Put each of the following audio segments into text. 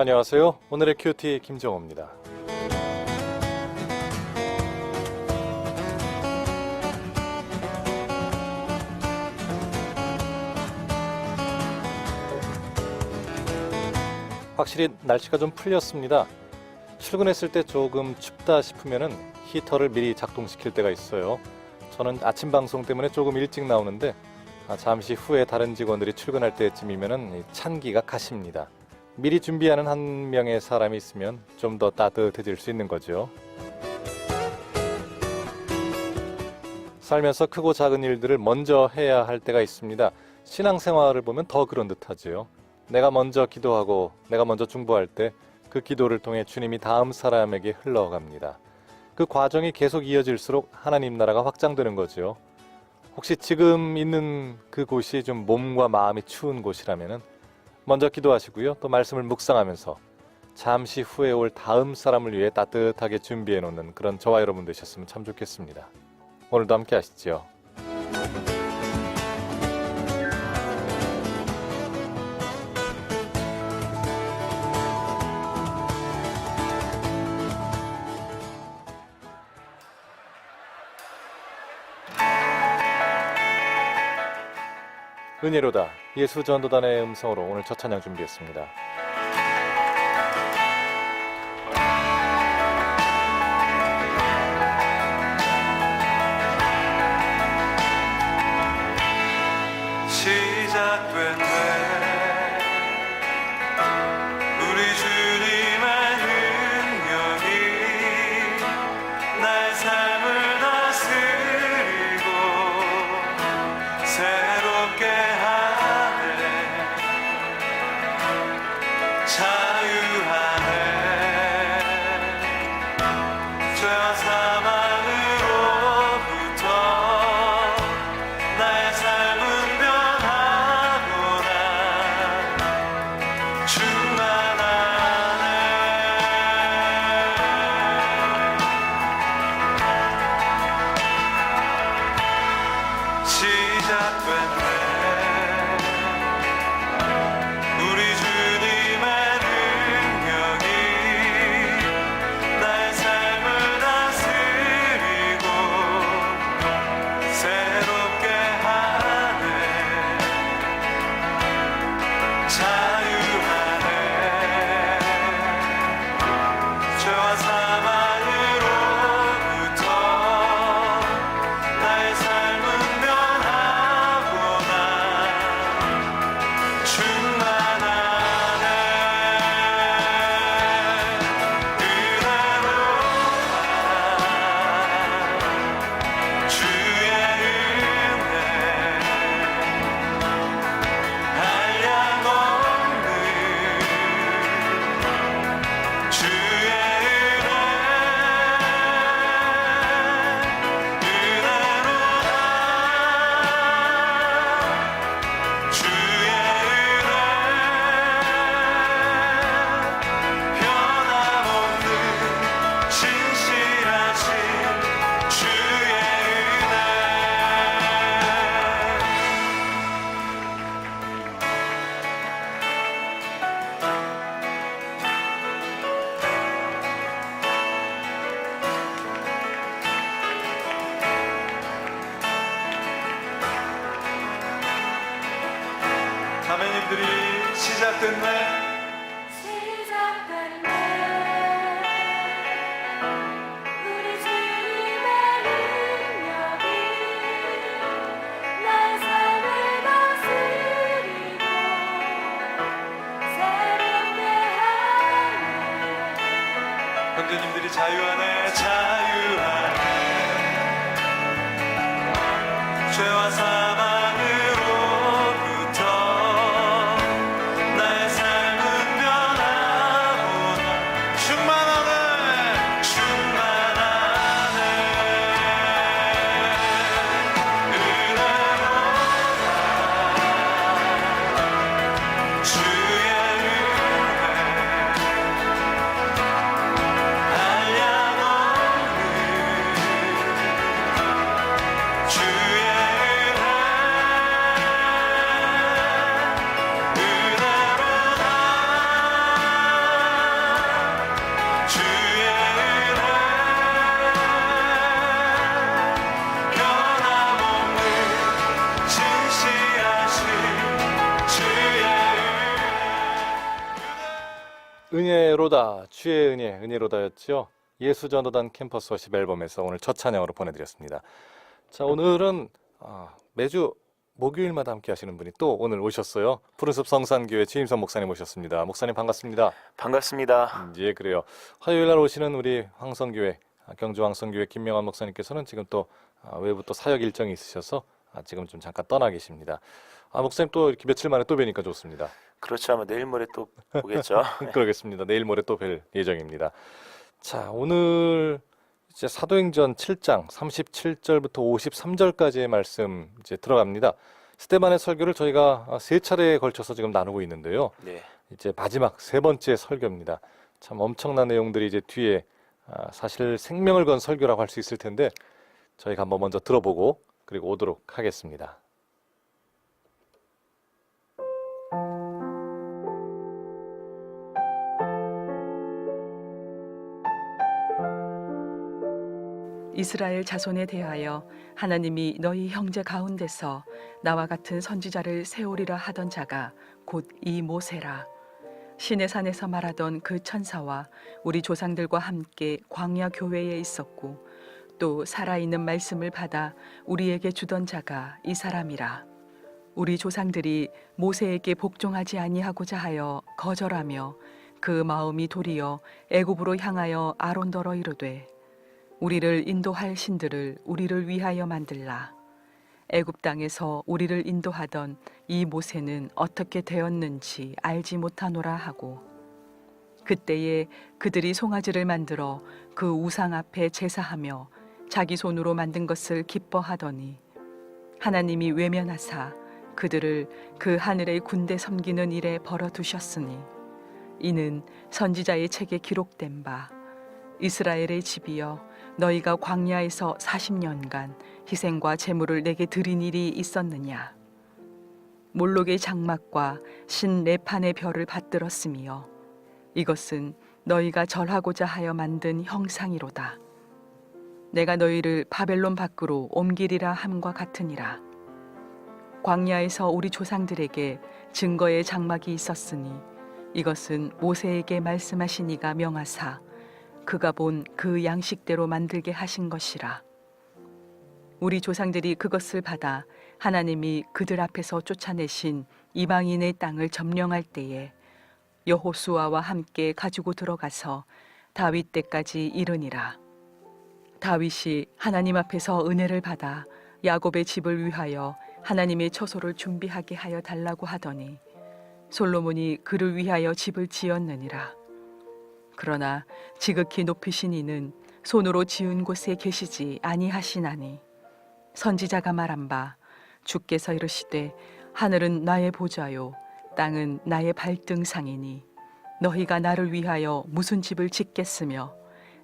안녕하세요. 오늘의 큐티 김정호입니다. 확실히 날씨가 좀 풀렸습니다. 출근했을 때 조금 춥다 싶으면은 히터를 미리 작동시킬 때가 있어요. 저는 아침 방송 때문에 조금 일찍 나오는데 잠시 후에 다른 직원들이 출근할 때쯤이면은 찬기가 가십니다. 미리 준비하는 한 명의 사람이 있으면 좀 더 따뜻해질 수 있는 거죠. 살면서 크고 작은 일들을 먼저 해야 할 때가 있습니다. 신앙생활을 보면 더 그런 듯하지요. 내가 먼저 기도하고 내가 먼저 중보할 때 그 기도를 통해 주님이 다음 사람에게 흘러갑니다. 그 과정이 계속 이어질수록 하나님 나라가 확장되는 거죠. 혹시 지금 있는 그곳이 좀 몸과 마음이 추운 곳이라면은 먼저 기도하시고요. 또 말씀을 묵상하면서 잠시 후에 올 다음 사람을 위해 따뜻하게 준비해 놓는 그런 저와 여러분 되셨으면 참 좋겠습니다. 오늘도 함께 하시죠. 은혜로다 예수전도단의 음성으로 오늘 첫 찬양 준비했습니다. 시작된 내 우리 주님의 능력이 나의 삶을 다스리고 새롭게 하네. 자유하네. 죄와 사망으로부터 나의 삶은 변하구나. 충만하네. 시작된 내 우리 주님의 능력이 나의 삶을 다스리고 새롭게 하네. 자유하네. 죄와 사망으로부터 나의 삶은 변하구나. 충만하네. 은혜로다 주의 은혜 한량없는 주의 은혜로다 주의 은혜 변함없는 진실하신 주의 은혜. 자매님들이 시작된 날 시작된 날 우리 주님의 능력이 나의 삶을 다스리고 새롭게 하네. 형제님들이 자유하네. 자유하네. 죄와 사망으로부터 나의 삶은 변하구나. 충만하네. 충만하네. 은혜로다 주의 은혜 한량없는 은혜로다, 주의 은혜, 은혜로다였죠. 예수전도단 캠퍼스 워십 앨범에서 오늘 첫 찬양으로 보내드렸습니다. 자, 오늘은 매주 목요일마다 함께 하시는 분이 또 오늘 오셨어요. 푸른숲 성산교회 주임선 목사님 오셨습니다. 목사님 반갑습니다. 반갑습니다. 예, 그래요. 화요일 날 오시는 우리 황성교회, 경주 황성교회 김명환 목사님께서는 지금 또 외부 또 사역 일정이 있으셔서 지금 좀 잠깐 떠나 계십니다. 목사님 또 이렇게 며칠 만에 또 뵈니까 좋습니다. 그렇죠. 아마 내일 모레 또 보겠죠. 그러겠습니다. 내일 모레 또 뵐 예정입니다. 자, 오늘 이제 사도행전 7장 37절부터 53절까지의 말씀 이제 들어갑니다. 스데반의 설교를 저희가 세 차례에 걸쳐서 지금 나누고 있는데요. 네. 이제 마지막 세 번째 설교입니다. 참 엄청난 내용들이 이제 뒤에 사실 생명을 건 설교라고 할 수 있을 텐데 저희가 한번 먼저 들어보고 그리고 오도록 하겠습니다. 이스라엘 자손에 대하여 하나님이 너희 형제 가운데서 나와 같은 선지자를 세우리라 하던 자가 곧 이 모세라. 시내 산에서 말하던 그 천사와 우리 조상들과 함께 광야 교회에 있었고 또 살아있는 말씀을 받아 우리에게 주던 자가 이 사람이라. 우리 조상들이 모세에게 복종하지 아니하고자 하여 거절하며 그 마음이 도리어 애굽으로 향하여 아론더러 이르되 우리를 인도할 신들을 우리를 위하여 만들라. 애굽 땅에서 우리를 인도하던 이 모세는 어떻게 되었는지 알지 못하노라 하고 그때에 그들이 송아지를 만들어 그 우상 앞에 제사하며 자기 손으로 만든 것을 기뻐하더니 하나님이 외면하사 그들을 그 하늘의 군대 섬기는 일에 벌어두셨으니 이는 선지자의 책에 기록된 바 이스라엘의 집이여 너희가 광야에서 40년간 희생과 제물을 내게 드린 일이 있었느냐. 몰록의 장막과 신 레판의 별을 받들었으며 이것은 너희가 절하고자 하여 만든 형상이로다. 내가 너희를 바벨론 밖으로 옮기리라 함과 같으니라. 광야에서 우리 조상들에게 증거의 장막이 있었으니 이것은 모세에게 말씀하신 이가 명하사 그가 본 그 양식대로 만들게 하신 것이라. 우리 조상들이 그것을 받아 하나님이 그들 앞에서 쫓아내신 이방인의 땅을 점령할 때에 여호수아와 함께 가지고 들어가서 다윗 때까지 이르니라. 다윗이 하나님 앞에서 은혜를 받아 야곱의 집을 위하여 하나님의 처소를 준비하게 하여 달라고 하더니 솔로몬이 그를 위하여 집을 지었느니라. 그러나 지극히 높으신 이는 손으로 지은 곳에 계시지 아니하시나니 선지자가 말한 바 주께서 이르시되 하늘은 나의 보좌요 땅은 나의 발등상이니 너희가 나를 위하여 무슨 집을 짓겠으며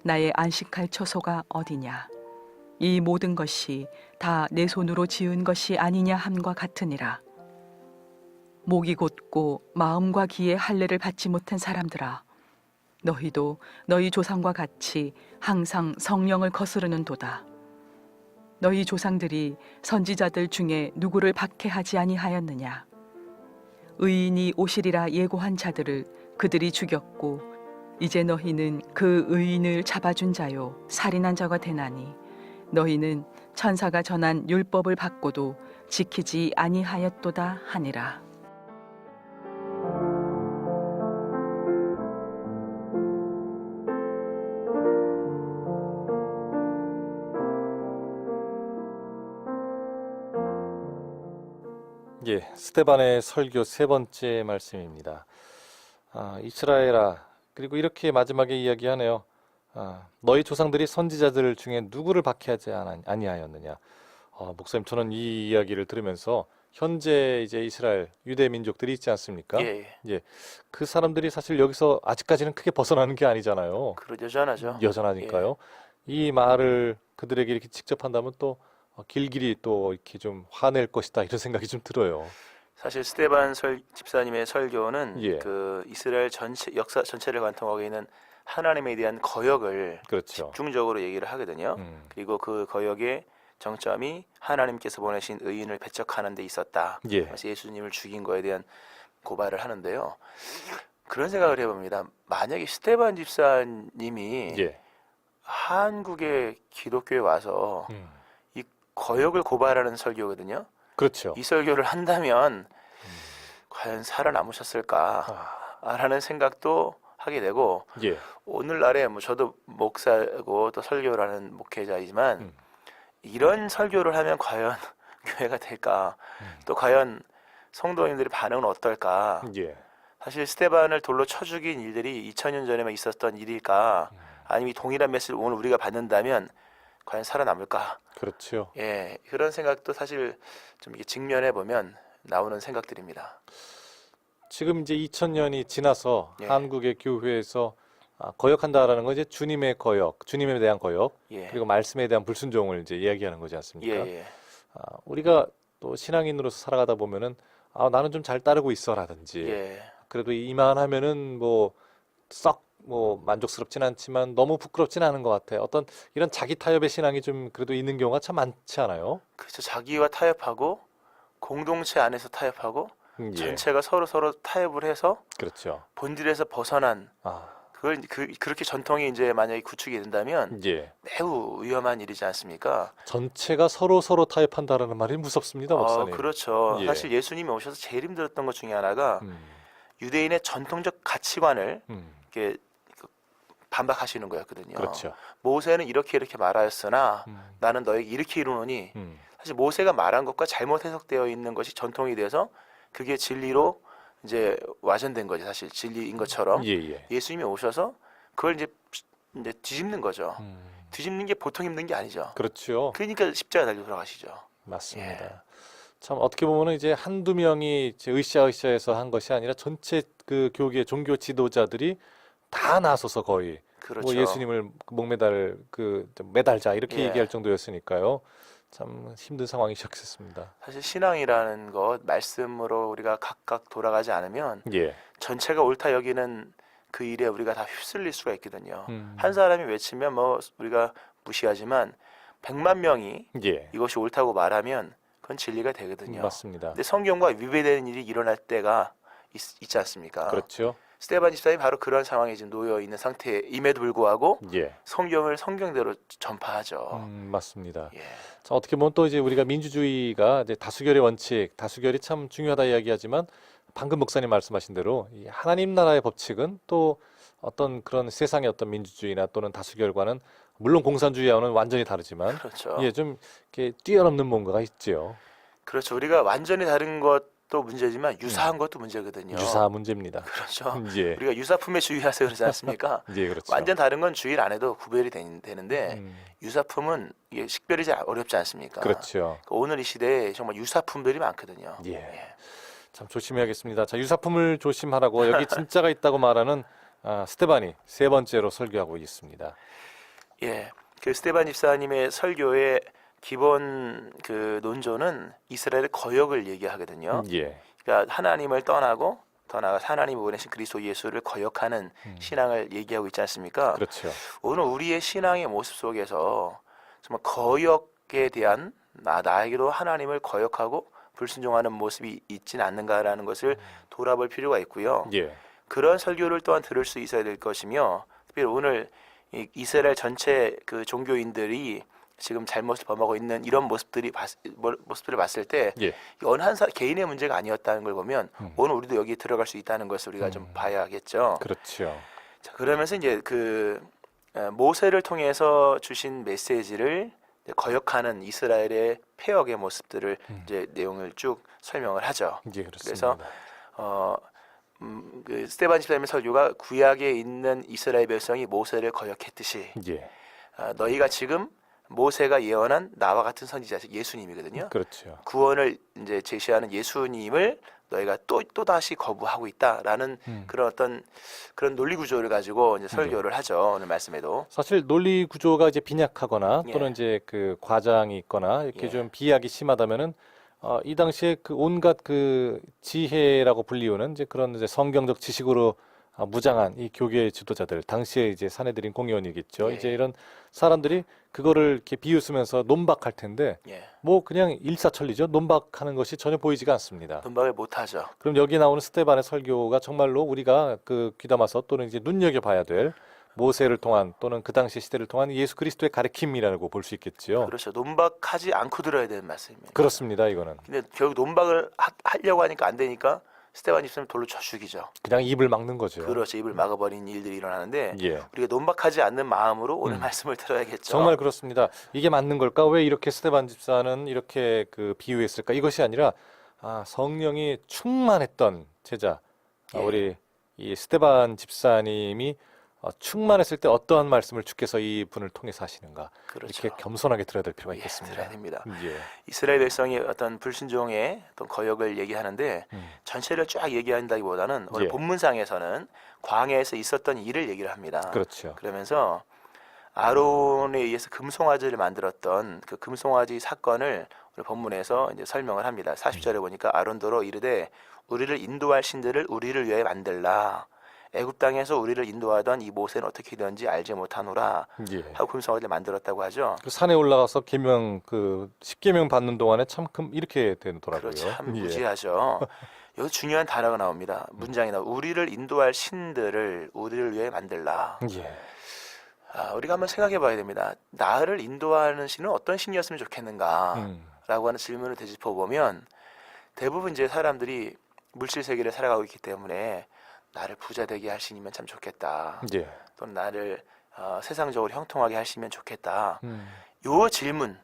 나의 안식할 처소가 어디냐. 이 모든 것이 다 내 손으로 지은 것이 아니냐 함과 같으니라. 목이 곧고 마음과 귀에 할례를 받지 못한 사람들아 너희도 너희 조상과 같이 항상 성령을 거스르는도다. 너희 조상들이 선지자들 중에 누구를 박해하지 아니하였느냐. 의인이 오시리라 예고한 자들을 그들이 죽였고 이제 너희는 그 의인을 잡아준 자요 살인한 자가 되나니 너희는 천사가 전한 율법을 받고도 지키지 아니하였도다 하니라. 예, 스데반의 설교 세 번째 말씀입니다. 이스라엘아, 그리고 이렇게 마지막에 이야기하네요. 너희 조상들이 선지자들 중에 누구를 박해하지 아니하였느냐. 목사님, 저는 이 이야기를 들으면서 현재 이제 이스라엘 유대 민족들이 있지 않습니까? 예. 그 사람들이 사실 여기서 아직까지는 크게 벗어나는 게 아니잖아요. 여전하죠. 여전하니까요. 이 말을 그들에게 이렇게 직접 한다면 또 길길이 또 이렇게 좀 화낼 것이다 이런 생각이 좀 들어요. 사실 스데반 집사님의 설교는 예. 그 이스라엘 전체 역사 전체를 관통하고 있는 하나님에 대한 거역을 그렇죠. 집중적으로 얘기를 하거든요. 그리고 그 거역의 정점이 하나님께서 보내신 의인을 배척하는 데 있었다. 예. 그래서 예수님을 죽인 거에 대한 고발을 하는데요. 그런 생각을 해봅니다. 만약에 스테반 집사님이 예. 한국의 기독교에 와서 음. 이 거역을 고발하는 설교거든요. 그렇죠. 이 설교를 한다면 과연 살아남으셨을까라는 아, 생각도 하게 되고, 예. 오늘날에 뭐 저도 목사고 또 설교를 하는 목회자이지만 음. 이런 설교를 하면 과연 교회가 될까? 또 과연 성도님들의 반응은 어떨까? 예. 사실 스테반을 돌로 쳐 죽인 일들이 2000년 전에만 있었던 일일까? 아니면 이 동일한 메시지를 오늘 우리가 받는다면 과연 살아남을까? 그렇죠. 예, 그런 생각도 사실 좀 이렇게 직면해 보면 나오는 생각들입니다. 지금 이제 2000년이 지나서 예. 한국의 교회에서 거역한다라는 건 이제 주님의 거역, 주님에 대한 거역, 예, 그리고 말씀에 대한 불순종을 이제 이야기하는 거지 예, 않습니까? 예, 우리가 또 신앙인으로서 살아가다 보면은 나는 좀 잘 따르고 있어라든지 예, 그래도 이만하면은 뭐 썩 뭐 만족스럽진 않지만 너무 부끄럽진 않은 것 같아요. 어떤 이런 자기 타협의 신앙이 좀 그래도 있는 경우가 참 많지 않아요? 그렇죠. 자기와 타협하고 공동체 안에서 타협하고 예, 전체가 서로 타협을 해서 그렇죠. 본질에서 벗어난 아, 그걸 그렇게 전통이 이제 만약에 구축이 된다면 예. 매우 위험한 일이지 않습니까? 전체가 서로 타협한다라는 말이 무섭습니다, 목사님. 그렇죠. 예. 사실 예수님이 오셔서 제일 힘들었던 것 중에 하나가 음, 유대인의 전통적 가치관을 이렇게 반박하시는 거였거든요. 그렇죠. 모세는 이렇게 말하였으나 음, 나는 너에게 이렇게 이루노니 음, 사실 모세가 말한 것과 잘못 해석되어 있는 것이 전통이 돼서 그게 진리로 이제 와전된 거지 사실 진리인 것처럼 예, 예. 예수님이 오셔서 그걸 이제 뒤집는 거죠. 뒤집는 게 보통 힘든 게 아니죠. 그렇죠. 그러니까 십자가 달려 돌아가시죠. 맞습니다. 예. 참 어떻게 보면은 이제 한두 명이 이제 으쌰으쌰해서 한 것이 아니라 전체 그 교계 종교 지도자들이 다 나서서 거의 그렇죠. 뭐 예수님을 목매달 좀 매달자 이렇게 예. 얘기할 정도였으니까요. 참 힘든 상황이 시작했습니다. 사실 신앙이라는 것 말씀으로 우리가 각각 돌아가지 않으면 예. 전체가 옳다 여기는 그 일에 우리가 다 휩쓸릴 수가 있거든요. 음. 한 사람이 외치면 뭐 우리가 무시하지만 100만 명이 예. 이것이 옳다고 말하면 그건 진리가 되거든요. 맞습니다. 근데 성경과 위배되는 일이 일어날 때가 있지 않습니까? 그렇죠. 스테반 집사님이 바로 그런 상황에 지금 놓여 있는 상태임에도 불구하고 예. 성경을 성경대로 전파하죠. 맞습니다. 예, 자, 어떻게 보면 또 이제 우리가 민주주의가 이제 다수결의 원칙, 다수결이 참 중요하다 이야기하지만 방금 목사님 말씀하신 대로 이 하나님 나라의 법칙은 또 어떤 그런 세상의 어떤 민주주의나 또는 다수결과는 물론 공산주의와는 완전히 다르지만 그렇죠. 예, 좀 이렇게 뛰어넘는 뭔가가 있지요. 그렇죠. 우리가 완전히 다른 것도 문제지만 유사한 것도 문제거든요. 유사 문제입니다. 그렇죠. 예. 우리가 유사품에 주의하세요 그러지 않습니까? 예, 그렇죠. 완전 다른 건 주의를 안 해도 구별이 되는데 음, 유사품은 이게 식별이 잘 어렵지 않습니까? 그렇죠. 오늘 이 시대에 정말 유사품들이 많거든요. 예. 참 조심해야겠습니다. 자, 유사품을 조심하라고 여기 진짜가 있다고 말하는 스테반이 세 번째로 설교하고 있습니다. 예. 그 스테반 집사님의 설교의 기본 그 논조는 이스라엘의 거역을 얘기하거든요. 예. 그러니까 하나님을 떠나고 더 나아가 하나님이 보내신 그리스도 예수를 거역하는 신앙을 얘기하고 있지 않습니까? 그렇죠. 오늘 우리의 신앙의 모습 속에서 정말 거역에 대한 나에게도 하나님을 거역하고 불순종하는 모습이 있지는 않는가라는 것을 돌아볼 필요가 있고요. 예. 그런 설교를 또한 들을 수 있어야 될 것이며 특별히 오늘 이스라엘 전체 그 종교인들이 지금 잘못을 범하고 있는 이런 모습들을 봤을 때 예. 어느 한 개인의 문제가 아니었다는 걸 보면 오늘 우리도 여기에 들어갈 수 있다는 것을 우리가 좀 봐야겠죠. 그렇죠. 자, 그러면서 이제 그 모세를 통해서 주신 메시지를 이제 거역하는 이스라엘의 폐역의 모습들을 이제 내용을 쭉 설명을 하죠. 예, 그렇습니다. 그래서 그 스테반 집사님의 설교가 구약에 있는 이스라엘 백성이 모세를 거역했듯이 예. 너희가 지금 모세가 예언한 나와 같은 선지자 예수님이거든요. 그렇죠. 구원을 이제 제시하는 예수님을 너희가 또 다시 거부하고 있다라는 그런 어떤 그런 논리 구조를 가지고 이제 설교를 하죠. 오늘 말씀에도. 사실 논리 구조가 이제 빈약하거나 예. 또는 이제 그 과장이 있거나 이렇게 예. 좀 비약이 심하다면은 이 당시에 그 온갖 그 지혜라고 불리우는 이제 그런 이제 성경적 지식으로 무장한 이 교계 지도자들, 당시에 이제 사내들인 공의원이겠죠. 예. 이제 이런 사람들이 그거를 이렇게 비웃으면서 논박할 텐데 예. 뭐 그냥 일사천리죠. 논박하는 것이 전혀 보이지가 않습니다. 논박을 못 하죠. 그럼 여기 나오는 스데반의 설교가 정말로 우리가 그 귀담아서 또는 이제 눈여겨봐야 될 모세를 통한 또는 그 당시 시대를 통한 예수 그리스도의 가르침이라고 볼 수 있겠지요. 그렇죠. 논박하지 않고 들어야 되는 말씀입니다. 그렇습니다. 이거는 근데 결국 논박을 하려고 하니까 안 되니까 스데반 집사님 돌로 쳐 죽이죠. 그냥 입을 막는 거죠. 그렇죠. 입을 막아버린 일들이 일어나는데 예. 우리가 논박하지 않는 마음으로 오늘 말씀을 들어야겠죠. 정말 그렇습니다. 이게 맞는 걸까? 왜 이렇게 스데반 집사는 이렇게 그 비유했을까? 이것이 아니라 성령이 충만했던 제자, 예. 우리 이 스데반 집사님이 충만했을 때 어떠한 말씀을 주께서 이 분을 통해서 하시는가? 그렇죠. 이렇게 겸손하게 들어야 될 필요가 예, 있겠습니다. 들어야 됩니다. 예. 이스라엘 백성의 어떤 불순종의 어떤 거역을 얘기하는데 전체를 쫙 얘기한다기보다는 오늘 예. 본문상에서는 광야에서 있었던 일을 얘기를 합니다. 그렇죠. 그러면서 아론에 의해서 금송아지를 만들었던 그 금송아지 사건을 오늘 본문에서 이제 설명을 합니다. 40절에 보니까 아론더러 이르되 우리를 인도할 신들을 우리를 위해 만들라. 애굽 땅에서 우리를 인도하던 이 모세는 어떻게 되는지 알지 못하노라 예. 하고 금송아지를 만들었다고 하죠. 그 산에 올라가서 계명 그 10계명 받는 동안에 참 이렇게 되더라고요. 그렇죠. 참 예. 무지하죠. 여기 중요한 단어가 나옵니다. 문장이 나와. 우리를 인도할 신들을 우리를 위해 만들라. 예. 우리가 한번 생각해 봐야 됩니다. 나를 인도하는 신은 어떤 신이었으면 좋겠는가? 음. 라고 하는 질문을 되짚어 보면 대부분 이제 사람들이 물질 세계를 살아가고 있기 때문에 나를 부자 되게 할 신이면 참 좋겠다. 예. 또는 나를 세상적으로 형통하게 하시면 좋겠다. 음. 요 질문,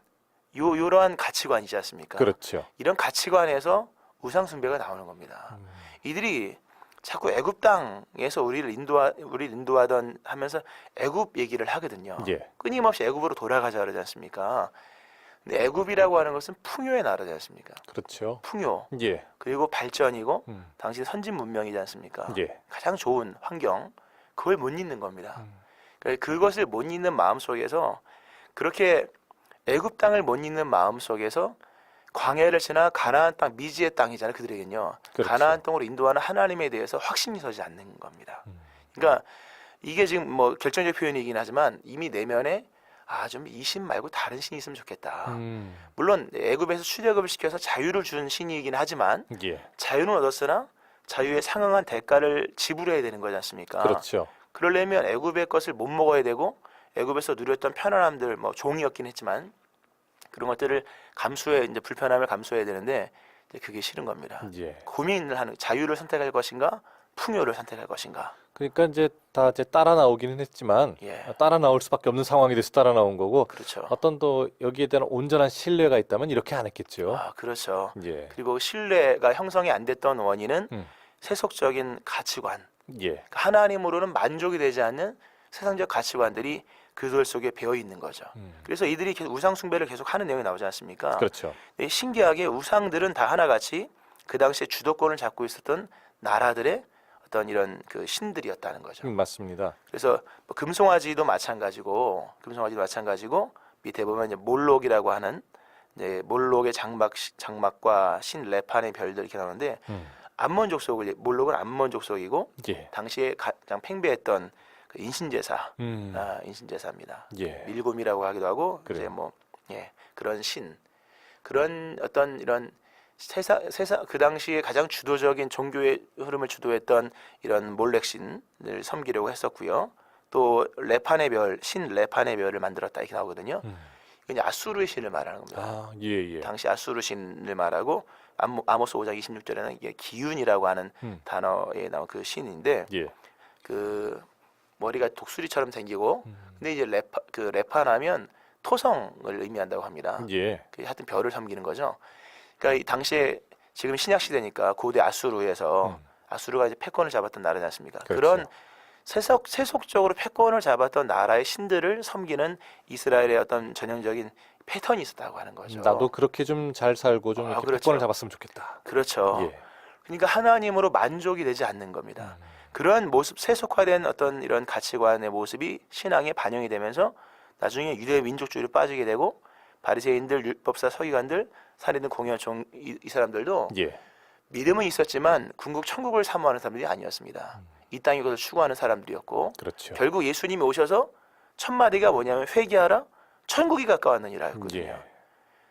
요러한 가치관이지 않습니까? 그렇죠. 이런 가치관에서 우상 숭배가 나오는 겁니다. 이들이 자꾸 애굽 땅에서 우리를 인도하던 하면서 애굽 얘기를 하거든요. 예. 끊임없이 애굽으로 돌아가자 그러지 않습니까? 근데 애굽이라고 하는 것은 풍요의 나라지 않습니까? 그렇죠. 풍요 예. 그리고 발전이고 음. 당시 선진 문명이지 않습니까? 예. 가장 좋은 환경 그걸 못 잊는 겁니다. 그러니까 그것을 못 잊는 마음 속에서 그렇게 애굽 땅을 못 잊는 마음 속에서 광야를 지나 가나안 땅 미지의 땅이잖아요. 그들에겐요. 그렇죠. 가나안 땅으로 인도하는 하나님에 대해서 확신이 서지 않는 겁니다. 그러니까 이게 지금 뭐 결정적 표현이긴 하지만 이미 내면에 좀 이 신 말고 다른 신이 있으면 좋겠다. 물론 애굽에서 출애굽을 시켜서 자유를 준 신이긴 하지만 예. 자유는 얻었으나 자유에 상응한 대가를 지불해야 되는 거지 않습니까? 그렇죠. 그러려면 애굽의 것을 못 먹어야 되고 애굽에서 누렸던 편안함들 뭐 종이었긴 했지만 그런 것들을 이제 불편함을 감수해야 되는데 이제 그게 싫은 겁니다. 예. 고민을 하는 자유를 선택할 것인가 풍요를 선택할 것인가. 그러니까 이제 다 이제 따라 나오기는 했지만 예. 따라 나올 수밖에 없는 상황이 돼서 따라 나온 거고 그렇죠. 어떤 또 여기에 대한 온전한 신뢰가 있다면 이렇게 안 했겠죠. 그렇죠. 예. 그리고 신뢰가 형성이 안 됐던 원인은 세속적인 가치관, 예. 하나님으로는 만족이 되지 않는 세상적 가치관들이 그들 속에 배어 있는 거죠. 그래서 이들이 계속 우상 숭배를 계속 하는 내용이 나오지 않습니까? 그렇죠. 네, 신기하게 우상들은 다 하나같이 그 당시에 주도권을 잡고 있었던 나라들의 어떤 이런 그 신들이었다는 거죠. 맞습니다. 그래서 뭐 금송아지도 마찬가지고 밑에 보면 이제 몰록이라고 하는 이제 몰록의 장막과 신 레판의 별들 이렇게 나오는데 암몬 족속을 몰록은 암몬 족속이고 예. 당시에 가장 팽배했던 그 인신제사, 음. 인신제사입니다. 예. 밀곰이라고 하기도 하고 그래요. 이제 뭐 그런 신 그런 어떤 이런 세상 그 당시에 가장 주도적인 종교의 흐름을 주도했던 이런 몰렉신을 섬기려고 했었고요. 또 레판의 별, 신 레판의 별을 만들었다 이렇게 나오거든요. 이건 아수르의 신을 말하는 겁니다. 예. 당시 아수르 신을 말하고 아모스 5장 26절에는 이게 기운이라고 하는 단어에 나온 그 신인데 예. 그 머리가 독수리처럼 생기고 근데 이제 레판하면 토성을 의미한다고 합니다. 예. 하여튼 별을 섬기는 거죠. 그러니까 이 당시에 지금 신약 시대니까 고대 아수르에서 아수르가 이제 패권을 잡았던 나라지 않습니까? 그렇죠. 그런 세속적으로 패권을 잡았던 나라의 신들을 섬기는 이스라엘의 어떤 전형적인 패턴이 있었다고 하는 거죠. 나도 그렇게 좀 잘 살고 좀 이렇게 그렇죠. 패권을 잡았으면 좋겠다. 그렇죠. 예. 그러니까 하나님으로 만족이 되지 않는 겁니다. 그런 모습, 세속화된 어떤 이런 가치관의 모습이 신앙에 반영이 되면서 나중에 유대 민족주의로 빠지게 되고 바리새인들, 율법사, 서기관들, 살인된 공의원 이 사람들도 예. 믿음은 있었지만 궁극 천국을 사모하는 사람들이 아니었습니다. 이 땅의 것을 추구하는 사람들이었고 그렇죠. 결국 예수님이 오셔서 첫 마디가 뭐냐면 회개하라 천국이 가까웠느니라였거든요. 예.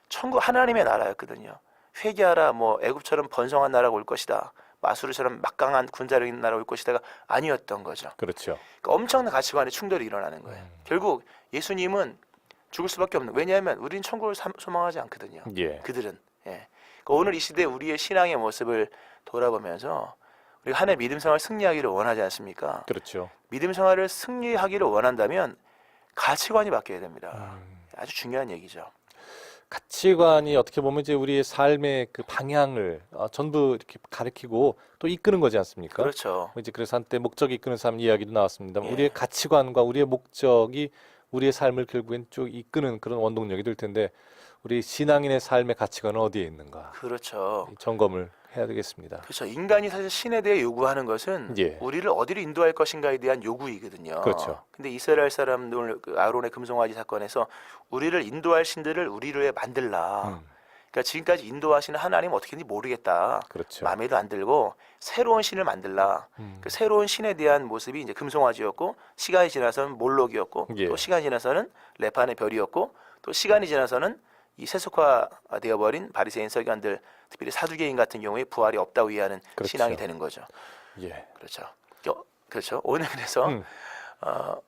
천국 하나님의 나라였거든요. 회개하라 뭐 애굽처럼 번성한 나라가 올 것이다. 마수르처럼 막강한 군사력 있는 나라가 올 것이다가 아니었던 거죠. 그렇죠. 그러니까 엄청난 가치관의 충돌이 일어나는 거예요. 결국 예수님은 죽을 수밖에 없는. 왜냐하면 우리는 천국을 소망하지 않거든요. 예. 그들은. 예. 그러니까 오늘 이 시대 우리의 신앙의 모습을 돌아보면서 우리가 하나의 믿음 생활 승리하기를 원하지 않습니까? 그렇죠. 믿음 생활을 승리하기를 원한다면 가치관이 바뀌어야 됩니다. 아주 중요한 얘기죠. 가치관이 어떻게 보면 이제 우리의 삶의 그 방향을 전부 이렇게 가리키고 또 이끄는 거지 않습니까? 그렇죠. 이제 그래서 한때 목적이 이끄는 삶 이야기도 나왔습니다. 예. 우리의 가치관과 우리의 목적이 우리의 삶을 결국엔 쭉 이끄는 그런 원동력이 될 텐데 우리 신앙인의 삶의 가치관은 어디에 있는가? 그렇죠. 이 점검을 해야 되겠습니다. 그렇죠. 인간이 사실 신에 대해 요구하는 것은 예. 우리를 어디로 인도할 것인가에 대한 요구이거든요. 그렇죠. 근데 이스라엘 사람들 그 아론의 금송아지 사건에서 우리를 인도할 신들을 우리로 해 만들라. 음, 그러니까 지금까지 인도하시는 하나님 어떻게인지 모르겠다. 그렇죠. 마음에도 안 들고 새로운 신을 만들라. 그 새로운 신에 대한 모습이 이제 금송아지였고 시간이 지나서는 몰록이었고 예. 또 시간이 지나서는 레판의 별이었고 또 시간이 지나서는 이 세속화되어 버린 바리새인 서기관들 특별히 사두개인 같은 경우에 부활이 없다고 이해하는 그렇죠. 신앙이 되는 거죠. 예. 그렇죠. 그렇죠. 오늘 그래서 음.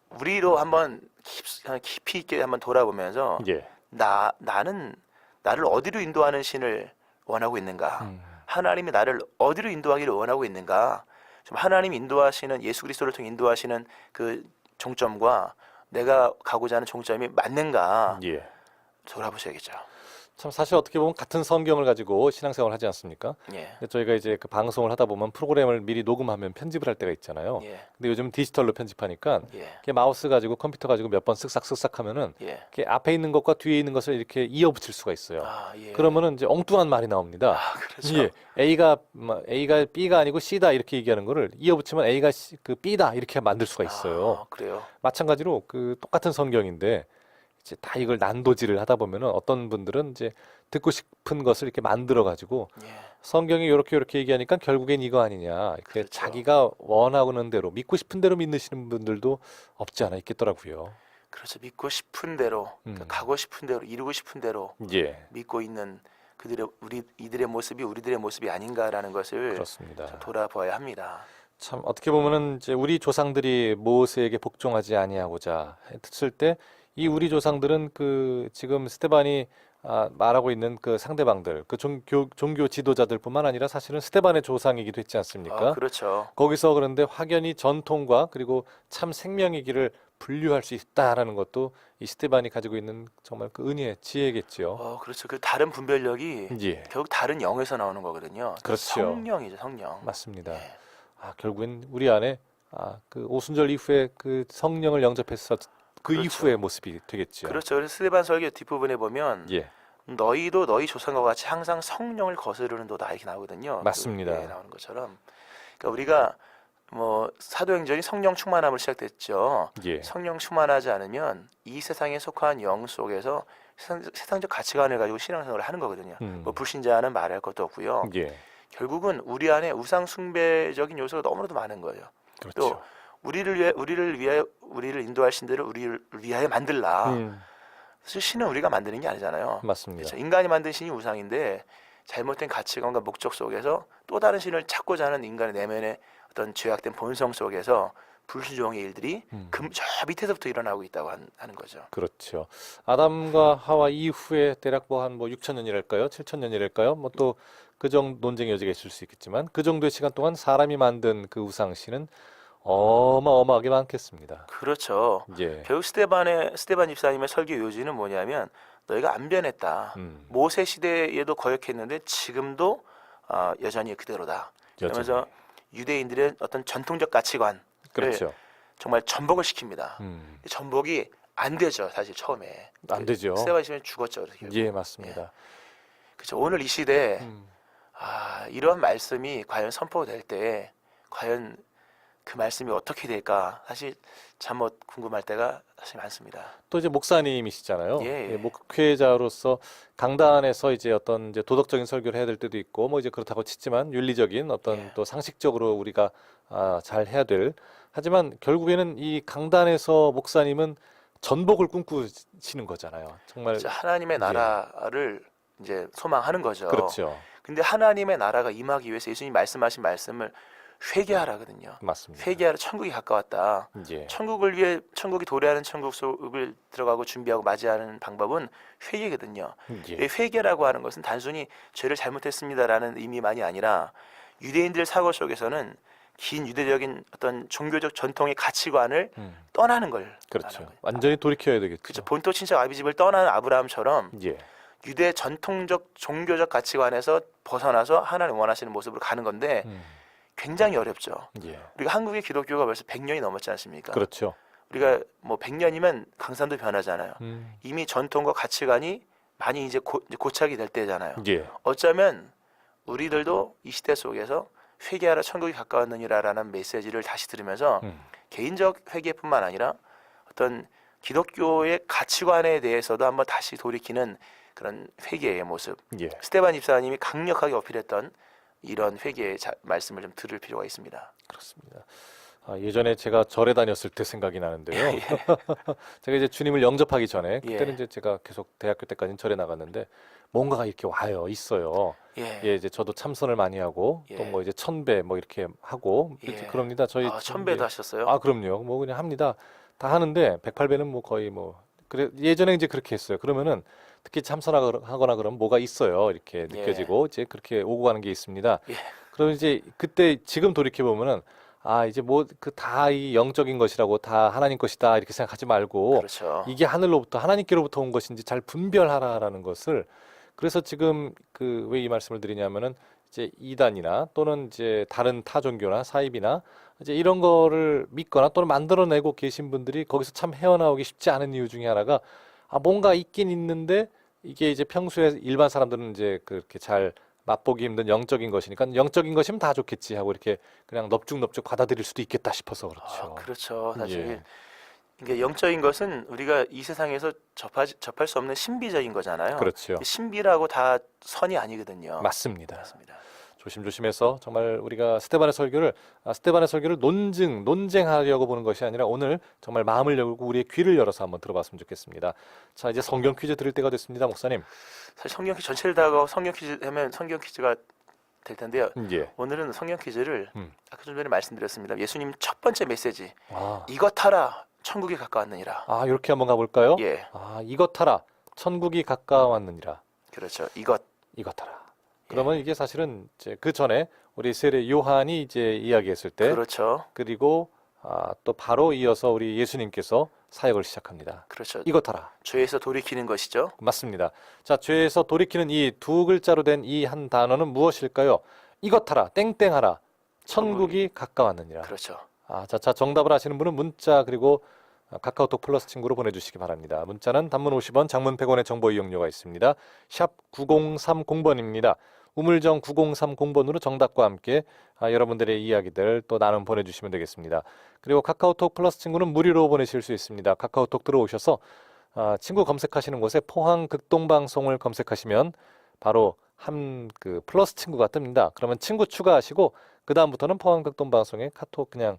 우리로 한번 깊이 있게 한번 돌아보면서 예. 나는 나를 어디로 인도하는 신을 원하고 있는가? 하나님이 나를 어디로 인도하기를 원하고 있는가? 좀 하나님이 인도하시는 예수 그리스도를 통해 인도하시는 그 종점과 내가 가고자 하는 종점이 맞는가? 예. 돌아보셔야겠죠. 참 사실 어떻게 보면 같은 성경을 가지고 신앙생활을 하지 않습니까? 예. 근데 저희가 이제 그 방송을 하다 보면 프로그램을 미리 녹음하면 편집을 할 때가 있잖아요. 예. 근데 요즘 디지털로 편집하니까 예. 이렇게 마우스 가지고 컴퓨터 가지고 몇 번 쓱싹쓱싹 하면은 예. 이렇게 앞에 있는 것과 뒤에 있는 것을 이렇게 이어 붙일 수가 있어요. 아, 예. 그러면은 이제 엉뚱한 말이 나옵니다. 아, 그렇죠. 예, A가 B가 아니고 C다 이렇게 얘기하는 거를 이어 붙이면 A가 그 B다 이렇게 만들 수가 있어요. 아, 그래요. 마찬가지로 그 똑같은 성경인데 이제 다 이걸 난도질을 하다 보면은 어떤 분들은 이제 듣고 싶은 것을 이렇게 만들어 가지고 예. 성경이 이렇게 얘기하니까 결국엔 이거 아니냐. 이렇게 그렇죠. 자기가 원하는 대로 믿고 싶은 대로 믿으시는 분들도 없지 않아 있겠더라고요. 그렇죠. 믿고 싶은 대로, 그러니까 가고 싶은 대로, 이루고 싶은 대로 예, 믿고 있는 이들의 모습이 우리들의 모습이 아닌가라는 것을 그렇습니다. 좀 돌아보아야 합니다. 참 어떻게 보면은 이제 우리 조상들이 모세에게 복종하지 아니하고자 했을 때 이 우리 조상들은 그 지금 스테반이 말하고 있는 그 상대방들, 그 종교 지도자들뿐만 아니라 사실은 스테반의 조상이기도 했지 않습니까? 그렇죠. 거기서 그런데 확연히 전통과 그리고 참 생명의 길을 분류할 수 있다라는 것도 이 스테반이 가지고 있는 정말 그 은혜의 지혜겠죠. 그렇죠. 그 다른 분별력이 예, 결국 다른 영에서 나오는 거거든요. 그렇죠. 성령이죠, 성령. 맞습니다. 예. 결국엔 우리 안에 그 오순절 이후에 그 성령을 영접해서 그 그렇죠. 이후의 모습이 되겠죠. 그렇죠. 그래서 스데반 설교 뒷부분에 보면 예, 너희도 너희 조상과 같이 항상 성령을 거스르는 도다 이렇게 나오거든요. 맞습니다. 그 나오는 것처럼. 그러니까 우리가 뭐 사도행전이 성령 충만함을 시작됐죠. 예, 성령 충만하지 않으면 이 세상에 속한 영 속에서 세상적 가치관을 가지고 신앙생활을 하는 거거든요. 뭐 불신자는 말할 것도 없고요. 예, 결국은 우리 안에 우상 숭배적인 요소가 너무나도 많은 거예요. 그렇죠. 또 우리를 위하여 우리를 인도할 신들을 우리를 위하여 만들라. 사실 신은 우리가 만드는 게 아니잖아요. 맞습니다. 그렇죠. 인간이 만든 신이 우상인데 잘못된 가치관과 목적 속에서 또 다른 신을 찾고자 하는 인간의 내면의 어떤 죄악된 본성 속에서 불순종의 일들이 저 밑에서부터 일어나고 있다고 하는 거죠. 그렇죠. 아담과 하와 이후에 대략 뭐 한 6천 년이랄까요? 7천 년이랄까요? 뭐 또 그 정도 논쟁의 여지가 있을 수 있겠지만 그 정도의 시간 동안 사람이 만든 그 우상신은 어마어마하게 많겠습니다. 그렇죠. 예. 결국 스데반 집사님의 설교 요지는 뭐냐면 너희가 안 변했다. 모세 시대에도 거역했는데 지금도 여전히 그대로다. 그러면서 유대인들의 어떤 전통적 가치관을 그렇죠. 정말 전복을 시킵니다. 전복이 안 되죠, 사실 처음에. 안 되죠. 스데반 집사님 죽었죠. 그래서 예, 맞습니다. 그렇죠. 오늘 이 시대에 이러한 말씀이 과연 선포될 때 과연 그 말씀이 어떻게 될까 사실 잠못 궁금할 때가 사실 많습니다. 또 이제 목사님이시잖아요. 예. 목회자로서 강단에서 이제 어떤 이제 도덕적인 설교를 해야 될 때도 있고 뭐 이제 그렇다고 치지만 윤리적인 어떤 예. 또 상식적으로 우리가 잘 해야 될 하지만 결국에는 이 강단에서 목사님은 전복을 꿈꾸시는 거잖아요. 정말 진짜 하나님의 예. 나라를 이제 소망하는 거죠. 그렇죠. 근데 하나님의 나라가 임하기 위해서 예수님 말씀하신 말씀을 회개하라거든요. 맞습니다. 회개하라 천국이 가까웠다. 예. 천국을 위해 천국이 도래하는 천국 속을 들어가고 준비하고 맞이하는 방법은 회개거든요. 예. 이 회개라고 하는 것은 단순히 죄를 잘못했습니다라는 의미만이 아니라 유대인들 사고 속에서는 긴 유대적인 어떤 종교적 전통의 가치관을 떠나는 걸 그렇죠. 말하는 거예요. 완전히 돌이켜야 되겠죠. 그렇죠. 본토 친척 아비집을 떠나는 아브라함처럼 예. 유대 전통적 종교적 가치관에서 벗어나서 하나님 원하시는 모습으로 가는 건데 굉장히 어렵죠. 예. 우리가 한국의 기독교가 벌써 100년이 넘었지 않습니까? 그렇죠. 우리가 뭐 100년이면 강산도 변하잖아요. 이미 전통과 가치관이 많이 이제 고착이 될 때잖아요. 예. 어쩌면 우리들도 이 시대 속에서 회개하라 천국이 가까웠느니라라는 메시지를 다시 들으면서 개인적 회개뿐만 아니라 어떤 기독교의 가치관에 대해서도 한번 다시 돌이키는 그런 회개의 모습. 예. 스테반 집사님이 강력하게 어필했던 이런 회개의 말씀을 좀 들을 필요가 있습니다. 그렇습니다. 예전에 제가 절에 다녔을 때 생각이 나는데요. 제가 이제 주님을 영접하기 전에 그때는 예. 이제 제가 계속 대학교 때까지는 절에 나갔는데 뭔가가 이렇게 와요, 있어요. 예. 예, 이제 저도 참선을 많이 하고 예. 또 뭐 이제 천배 뭐 이렇게 하고 예. 그럽니다. 저희 천배도 예. 하셨어요? 그럼요. 뭐 그냥 합니다. 다 하는데 108배는 뭐 거의 뭐 그래 예전에 이제 그렇게 했어요. 그러면은 특히 참선하거나 그러면 뭐가 있어요. 이렇게 느껴지고 이제 그렇게 오고 가는 게 있습니다. 예. 그러면 이제 그때 지금 돌이켜 보면은 이제 뭐 그 다 이 영적인 것이라고 다 하나님 것이다 이렇게 생각하지 말고 그렇죠. 이게 하늘로부터 하나님께로부터 온 것인지 잘 분별하라라는 것을 그래서 지금 그 왜 이 말씀을 드리냐면은 이제 이단이나 또는 이제 다른 타 종교나 사입이나 이제 이런 거를 믿거나 또는 만들어내고 계신 분들이 거기서 참 헤어나오기 쉽지 않은 이유 중에 하나가 뭔가 있긴 있는데 이게 이제 평소에 일반 사람들은 이제 그렇게 잘 맛보기 힘든 영적인 것이니까 영적인 것이면 다 좋겠지 하고 이렇게 그냥 넙죽넙죽 받아들일 수도 있겠다 싶어서 그렇죠. 그렇죠. 사실 예. 이게 영적인 것은 우리가 이 세상에서 접할 수 없는 신비적인 거잖아요. 그렇죠. 신비라고 다 선이 아니거든요. 맞습니다. 맞습니다. 조심조심해서 정말 우리가 스테반의 설교를 논쟁하려고 보는 것이 아니라 오늘 정말 마음을 열고 우리의 귀를 열어서 한번 들어봤으면 좋겠습니다. 자, 이제 성경 퀴즈 드릴 때가 됐습니다, 목사님. 사실 성경 퀴즈 전체를 다 하고 성경 퀴즈 하면 성경 퀴즈가 될 텐데요. 예. 오늘은 성경 퀴즈를 아까 좀 전에 말씀드렸습니다. 예수님 첫 번째 메시지 아, 이것 하라 천국이 가까웠느니라. 이렇게 한번 가볼까요? 예, 이것 하라, 천국이 가까웠느니라. 그렇죠. 이것. 이것 하라. 그러면 이게 사실은 이제 그 전에 우리 세례 요한이 이제 이야기했을 때, 그렇죠. 그리고 또 바로 이어서 우리 예수님께서 사역을 시작합니다. 그렇죠. 이것 하라. 죄에서 돌이키는 것이죠. 맞습니다. 자, 죄에서 돌이키는 이 두 글자로 된 이 한 단어는 무엇일까요? 이것 하라, 땡땡하라, 천국이 가까웠느니라. 그렇죠. 자, 정답을 아시는 분은 문자 그리고 카카오톡 플러스 친구로 보내주시기 바랍니다. 문자는 단문 50원, 장문 100원의 정보 이용료가 있습니다. 샵 9030번입니다. 우물정 9030번으로 정답과 함께 여러분들의 이야기들 또 나눔 보내주시면 되겠습니다. 그리고 카카오톡 플러스 친구는 무료로 보내실 수 있습니다. 카카오톡 들어오셔서 친구 검색하시는 곳에 포항 극동방송을 검색하시면 바로 그 플러스 친구가 뜹니다. 그러면 친구 추가하시고 그 다음부터는 포항 극동방송에 카톡 그냥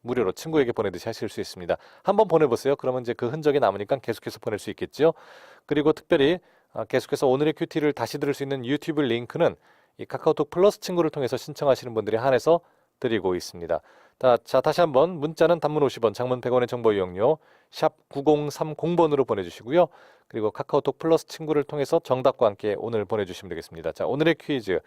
무료로 친구에게 보내듯이 하실 수 있습니다. 한번 보내보세요. 그러면 이제 그 흔적이 남으니까 계속해서 보낼 수 있겠죠. 그리고 특별히 계속해서 오늘의 큐티를 다시 들을 수 있는 유튜브 링크는 이 카카오톡 플러스 친구를 통해서 신청하시는 분들이 한해서 드리고 있습니다. 자, 다시 한번 문자는 단문 50원, 장문 100원의 정보 이용료 샵 9030번으로 보내주시고요. 그리고 카카오톡 플러스 친구를 통해서 정답과 함께 오늘 보내주시면 되겠습니다. 자, 오늘의 퀴즈.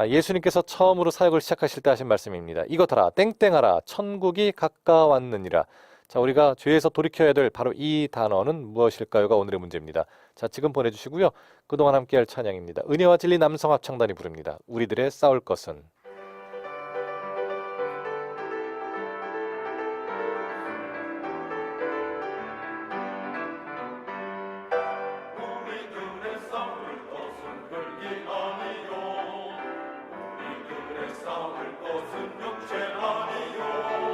예수님께서 처음으로 사역을 시작하실 때 하신 말씀입니다. 이것 하라, 땡땡하라, 천국이 가까웠느니라. 자, 우리가 죄에서 돌이켜야 될 바로 이 단어는 무엇일까요가 오늘의 문제입니다. 자, 지금 보내주시고요. 그동안 함께할 찬양입니다. 은혜와 진리 남성합창단이 부릅니다. 우리들의 싸울 것은. 우리들의 싸울 것은 흙이 아니요 우리들의 싸울 것은 육체 아니요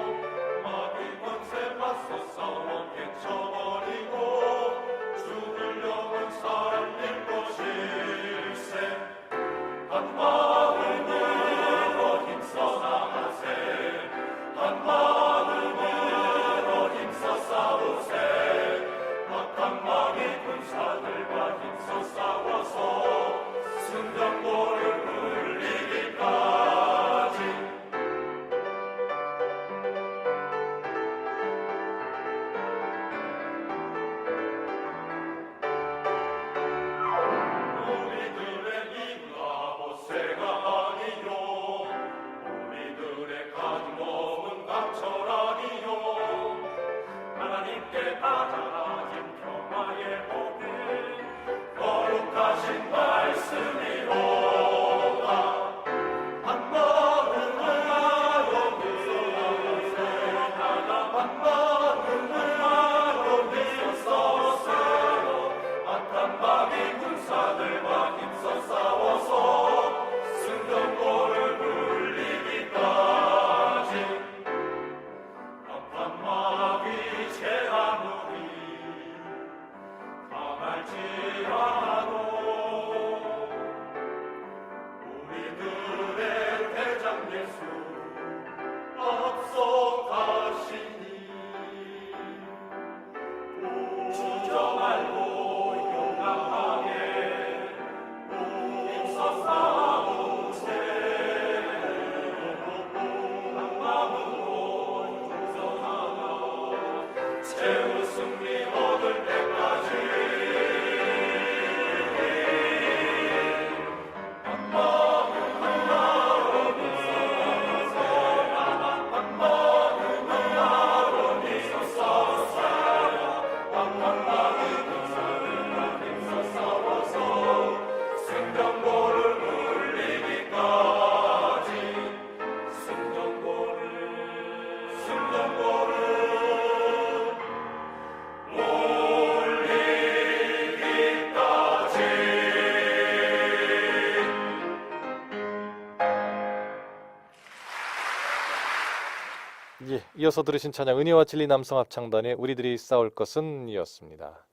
예, 이어서 들으신 찬양 은혜와 진리 남성 합창단의 우리들이 싸울 것은 이었습니다.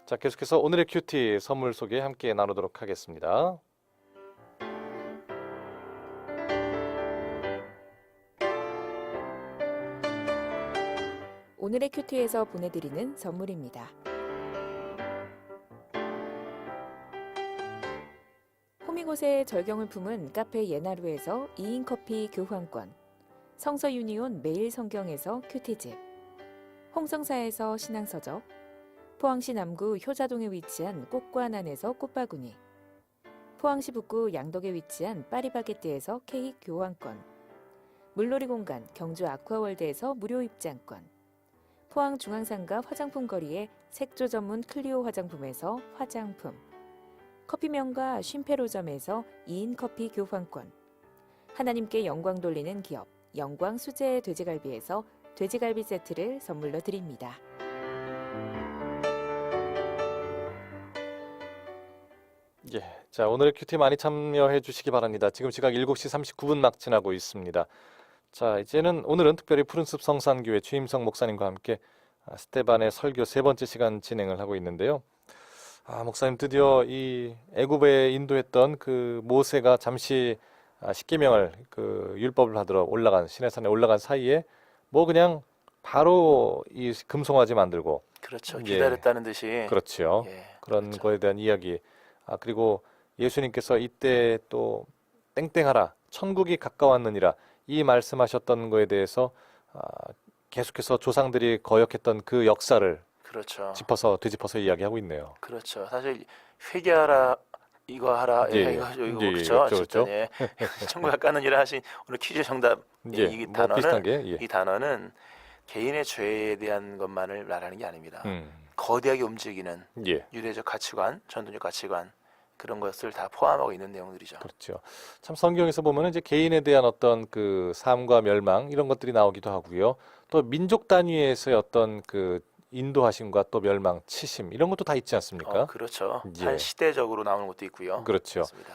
자, 계속해서 오늘의 큐티 선물 소개 함께 나누도록 하겠습니다. 오늘의 큐티에서 보내드리는 선물입니다. 호미곶의 절경을 품은 카페 예나루에서 2인 커피 교환권, 성서 유니온 매일 성경에서 큐티집, 홍성사에서 신앙서적, 포항시 남구 효자동에 위치한 꽃과난에서 꽃바구니, 포항시 북구 양덕에 위치한 파리바게뜨에서 케이크 교환권, 물놀이 공간 경주 아쿠아월드에서 무료 입장권, 포항 중앙상가 화장품 거리의 색조 전문 클리오 화장품에서 화장품, 커피명가 쉼페로점에서 2인 커피 교환권, 하나님께 영광 돌리는 기업 영광 수제 돼지갈비에서 돼지갈비 세트를 선물로 드립니다. 예, 자, 오늘의 큐티 많이 참여해 주시기 바랍니다. 지금 시각 7시 39분 막 지나고 있습니다. 자, 오늘은 특별히 푸른숲 성산교회 주임성 목사님과 함께 스테반의 설교 세 번째 시간 진행을 하고 있는데요. 목사님 드디어 이 애굽에 인도했던 그 모세가 잠시 십계명을 그 율법을 받으러 올라간 시내산에 올라간 사이에 뭐 그냥 바로 이 금송아지 만들고 그렇죠. 예. 기다렸다는 듯이. 그렇죠. 예, 그런 그렇죠. 거에 대한 이야기. 그리고 예수님께서 이때 또 땡땡하라 천국이 가까웠느니라 이 말씀하셨던 거에 대해서 계속해서 조상들이 거역했던 그 역사를 그렇죠. 되짚어서 이야기하고 있네요. 그렇죠. 사실 회개하라 이거 하라 예. 이거 예, 그렇죠. 그렇죠, 어쨌든 예. 천국 가까는이라 하신 오늘 퀴즈 정답 예, 이 뭐 단어는 비슷한 게 예. 이 단어는 개인의 죄에 대한 것만을 말하는 게 아닙니다. 거대하게 움직이는 예. 유대적 가치관, 전통적 가치관 그런 것을 다 포함하고 있는 내용들이죠. 그렇죠. 참 성경에서 보면은 이제 개인에 대한 어떤 그 삶과 멸망 이런 것들이 나오기도 하고요. 또 민족 단위에서의 어떤 그 인도하심과 또 멸망, 치심 이런 것도 다 있지 않습니까? 그렇죠. 예. 한 시대적으로 나오는 것도 있고요. 그렇죠. 그렇습니다.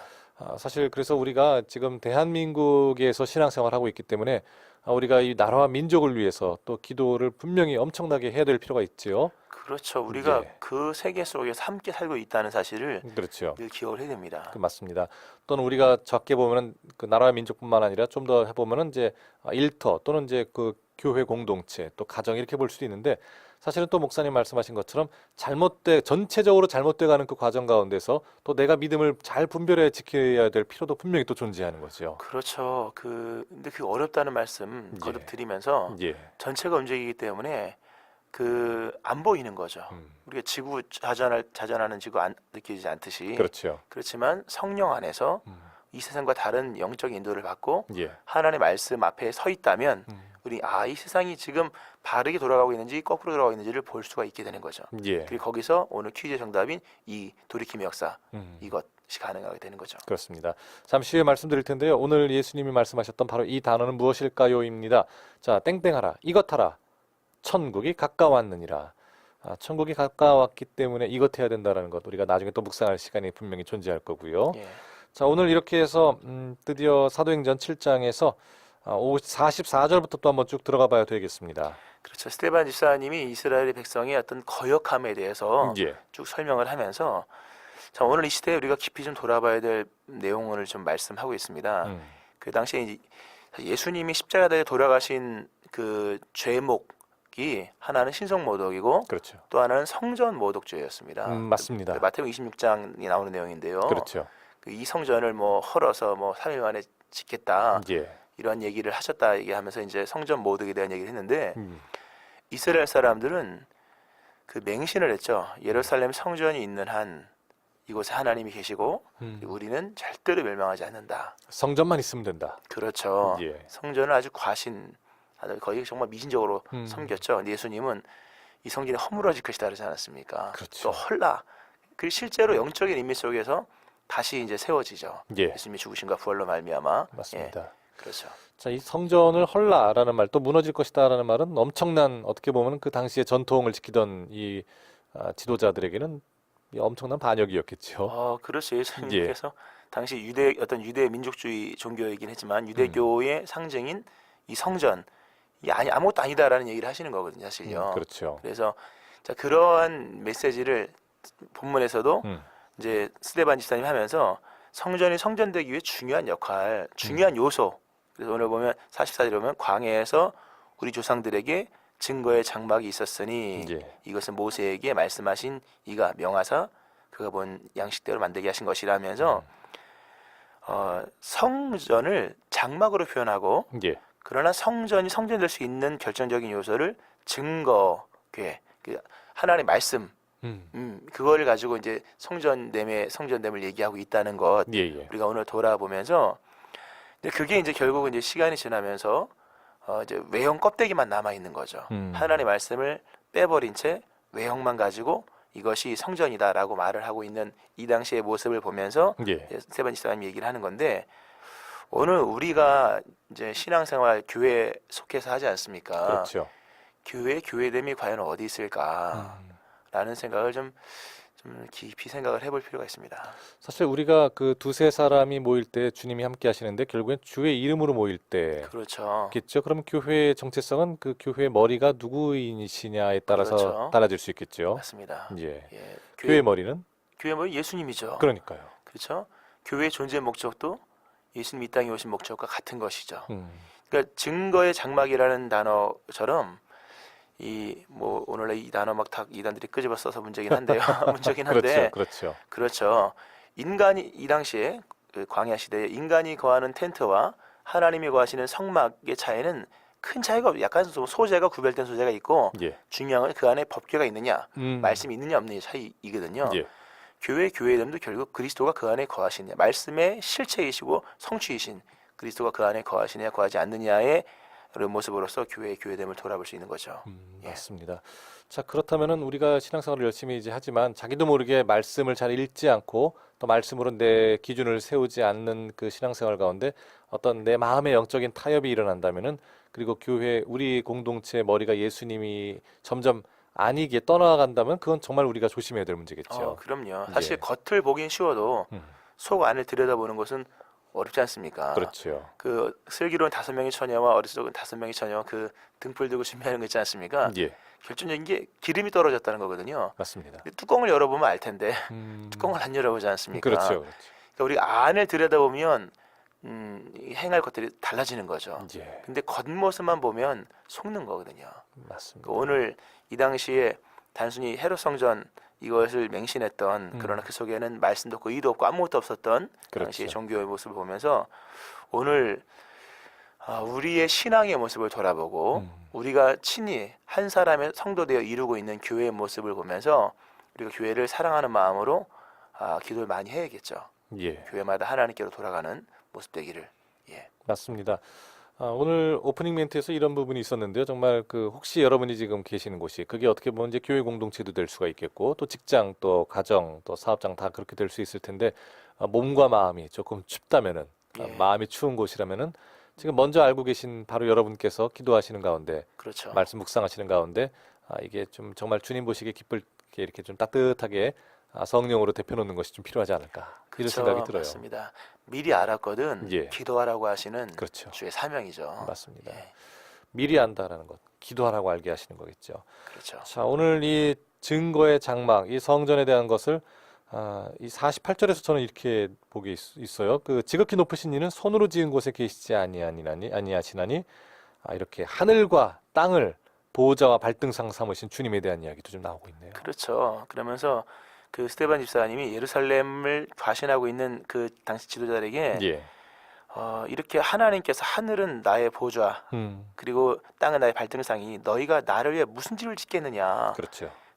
사실 그래서 우리가 지금 대한민국에서 신앙생활을 하고 있기 때문에 우리가 이 나라와 민족을 위해서 또 기도를 분명히 엄청나게 해야 될 필요가 있지요. 그렇죠. 우리가 예. 그 세계 속에서 함께 살고 있다는 사실을 그렇죠. 늘 기억을 해야 됩니다. 맞습니다. 또는 우리가 적게 보면은 그 나라와 민족뿐만 아니라 좀 더 해보면은 이제 일터 또는 이제 그 교회 공동체 또 가정 이렇게 볼 수도 있는데 사실은 또 목사님 말씀하신 것처럼 전체적으로 잘못돼 가는 그 과정 가운데서 또 내가 믿음을 잘 분별해 지켜야 될 필요도 분명히 또 존재하는 거죠. 그렇죠. 근데 그 어렵다는 말씀 예. 거듭 드리면서 예. 전체가 움직이기 때문에 안 보이는 거죠. 우리가 지구 자전하는 지구 느끼지 않듯이 그렇죠. 그렇지만 성령 안에서 이 세상과 다른 영적 인도를 받고 예. 하나님의 말씀 앞에 서 있다면 우리 이 세상이 지금 바르게 돌아가고 있는지 거꾸로 돌아가고 있는지를 볼 수가 있게 되는 거죠. 예. 그리고 거기서 오늘 퀴즈 정답인 이 돌이킴의 역사 음. 이것이 가능하게 되는 거죠. 그렇습니다. 잠시 후에 말씀드릴 텐데요. 오늘 예수님이 말씀하셨던 바로 이 단어는 무엇일까요?입니다. 자, 땡땡하라, 이것 하라, 천국이 가까웠느니라. 천국이 가까웠기 때문에 이것 해야 된다라는 것 우리가 나중에 또 묵상할 시간이 분명히 존재할 거고요. 예. 자, 오늘 이렇게 해서 드디어 사도행전 7장에서 44절부터 또 한번 쭉 들어가 봐야 되겠습니다. 그렇죠. 스테반 집사님이 이스라엘의 백성의 어떤 거역함에 대해서 예. 쭉 설명을 하면서 자, 오늘 이 시대에 우리가 깊이 좀 돌아봐야 될 내용을 좀 말씀하고 있습니다. 그 당시에 이제 예수님이 십자가에 돌아가신 그 죄목이 하나는 신성모독이고 그렇죠. 또 하나는 성전 모독죄였습니다. 맞습니다. 그 마태복음 26장이 나오는 내용인데요. 그렇죠. 이 성전을 뭐 헐어서 3일 만에 짓겠다 예. 이런 얘기를 하셨다 얘기하면서 이제 성전 모독에 대한 얘기를 했는데 음. 이스라엘 사람들은 그 맹신을 했죠. 예루살렘 성전이 있는 한 이곳에 하나님이 계시고 우리는 절대로 멸망하지 않는다. 성전만 있으면 된다. 그렇죠. 예. 성전은 아주 거의 정말 미신적으로 음. 섬겼죠. 근데 예수님은 이 성전이 허물어질 것이다 그러지 않았습니까? 그렇죠. 또 헐라. 그 실제로 영적인 의미 속에서 다시 이제 세워지죠. 예. 예수님이 죽으신과 부활로 말미암아. 맞습니다. 예, 그렇죠. 자, 이 성전을 헐라라는 말, 또 무너질 것이다라는 말은 엄청난 어떻게 보면 그 당시에 전통을 지키던 이 지도자들에게는 엄청난 반역이었겠죠. 그렇죠. 예수님께서 당시 유대 민족주의 종교이긴 했지만 유대교의 상징인 이 성전 이 아무것도 아니다라는 얘기를 하시는 거거든요, 사실요. 그렇죠. 그래서 자, 그러한 메시지를 본문에서도 이제 스데반 집사님이 하면서 성전이 성전되기 위해 중요한 역할, 중요한 요소. 그래서 오늘 보면 44절에 보면 광야에서 우리 조상들에게 증거의 장막이 있었으니 이것은 모세에게 말씀하신 이가 명하사 그가 본 양식대로 만들게 하신 것이라면서 성전을 장막으로 표현하고 그러나 성전이 성전될 수 있는 결정적인 요소를 증거궤, 그 하나님의 말씀, 그거를 가지고 이제 성전됨을 얘기하고 있다는 것. 우리가 오늘 돌아보면서 그게 이제 결국은 이제 시간이 지나면서 이제 외형 껍데기만 남아 있는 거죠. 하나님의 말씀을 빼버린 채 외형만 가지고 이것이 성전이다라고 말을 하고 있는 이 당시의 모습을 보면서 스데반 집사님이 얘기를 하는 건데 오늘 우리가 이제 신앙생활 교회에 속해서 하지 않습니까? 그렇죠. 교회됨이 과연 어디 있을까라는 생각을 좀 깊이 생각을 해볼 필요가 있습니다. 사실 우리가 그 두세 사람이 모일 때 주님이 함께 하시는데 결국엔 주의 이름으로 모일 때 그렇죠. 겠죠. 그럼 교회의 정체성은 그 교회의 머리가 누구이시냐에 따라서 그렇죠. 달라질 수 있겠죠. 맞습니다. 교회의 머리는 교회 머리 예수님이죠. 그러니까요. 그렇죠. 교회의 존재 목적도 예수님 이 땅에 오신 목적과 같은 것이죠. 그러니까 증거의 장막이라는 단어처럼 뭐 오늘날 이 단어 막 다 이단들이 끄집어 써서 문제긴 한데요. 문제긴 한데 그렇죠. 인간이 이 당시에 그 광야 시대에 인간이 거하는 텐트와 하나님이 거하시는 성막의 차이는 큰 차이가 없어요. 약간 소재가 구별된 소재가 있고 중요한 건 그 안에 법궤가 있느냐, 말씀이 있느냐 없느냐 차이이거든요. 교회됨도 결국 그리스도가 그 안에 거하시느냐, 말씀의 실체이시고 성취이신 그리스도가 그 안에 거하시느냐 거하지 않느냐의 그런 모습으로서 교회됨을 돌아볼 수 있는 거죠. 맞습니다. 자, 그렇다면은 우리가 신앙생활을 열심히 이제 하지만 자기도 모르게 말씀을 잘 읽지 않고 또 말씀으로 내 기준을 세우지 않는 그 신앙생활 가운데 어떤 내 마음의 영적인 타협이 일어난다면은 그리고 교회 우리 공동체 머리가 예수님이 점점 아니게 떠나간다면 그건 정말 우리가 조심해야 될 문제겠죠. 그럼요. 사실 겉을 보긴 쉬워도 속 안을 들여다보는 것은 어렵지 않습니까? 그렇죠. 그 슬기로운 5명의 처녀와 어릴 적은 5명의 처녀 그 등불 들고 준비하는 거 있지 않습니까? 결정적인 게 기름이 떨어졌다는 거거든요. 맞습니다. 뚜껑을 열어보면 알 텐데 뚜껑을 안 열어보지 않습니까? 그렇죠. 그러니까 우리가 안을 들여다보면 행할 것들이 달라지는 거죠. 근데 겉모습만 보면 속는 거거든요. 맞습니다. 오늘 이 당시에 단순히 헤롯 성전 이것을 맹신했던 그러나 그 속에는 말씀도 없고 의도 없고 아무것도 없었던 당시의 종교의 모습을 보면서 오늘 우리의 신앙의 모습을 돌아보고 우리가 친히 한 사람의 성도되어 이루고 있는 교회의 모습을 보면서 우리가 교회를 사랑하는 마음으로 기도를 많이 해야겠죠. 교회마다 하나님께로 돌아가는 모습 되기를. 맞습니다. 오늘 오프닝 멘트에서 이런 부분이 있었는데요. 정말 그 혹시 여러분이 지금 계시는 곳이 그게 어떻게 보면 이제 교회 공동체도 될 수가 있겠고 또 직장 또 가정 또 사업장 다 그렇게 될 수 있을 텐데 몸과 마음이 조금 춥다면은 마음이 추운 곳이라면은 지금 먼저 알고 계신 바로 여러분께서 기도하시는 가운데 말씀 묵상하시는 가운데 이게 좀 정말 주님 보시기에 기쁠 게 이렇게 좀 따뜻하게 성령으로 데펴놓는 것이 좀 필요하지 않을까 이런 생각이 들어요. 맞습니다. 미리 알았거든 기도하라고 하시는 주의 사명이죠. 맞습니다. 미리 안다라는 것, 기도하라고 알게 하시는 거겠죠. 그렇죠. 자, 오늘 이 증거의 장막, 이 성전에 대한 것을 이 48절에서 저는 이렇게 보기 있어요. 그 지극히 높으신 이는 손으로 지은 곳에 계시지 아니하시나니 이렇게 하늘과 땅을 보호자와 발등상 삼으신 주님에 대한 이야기도 좀 나오고 있네요. 그렇죠. 그러면서 그 스데반 집사님이 예루살렘을 과신하고 있는 그 당시 지도자들에게 이렇게 하나님께서 하늘은 나의 보좌 그리고 땅은 나의 발등상이 너희가 나를 위해 무슨 집을 짓겠느냐.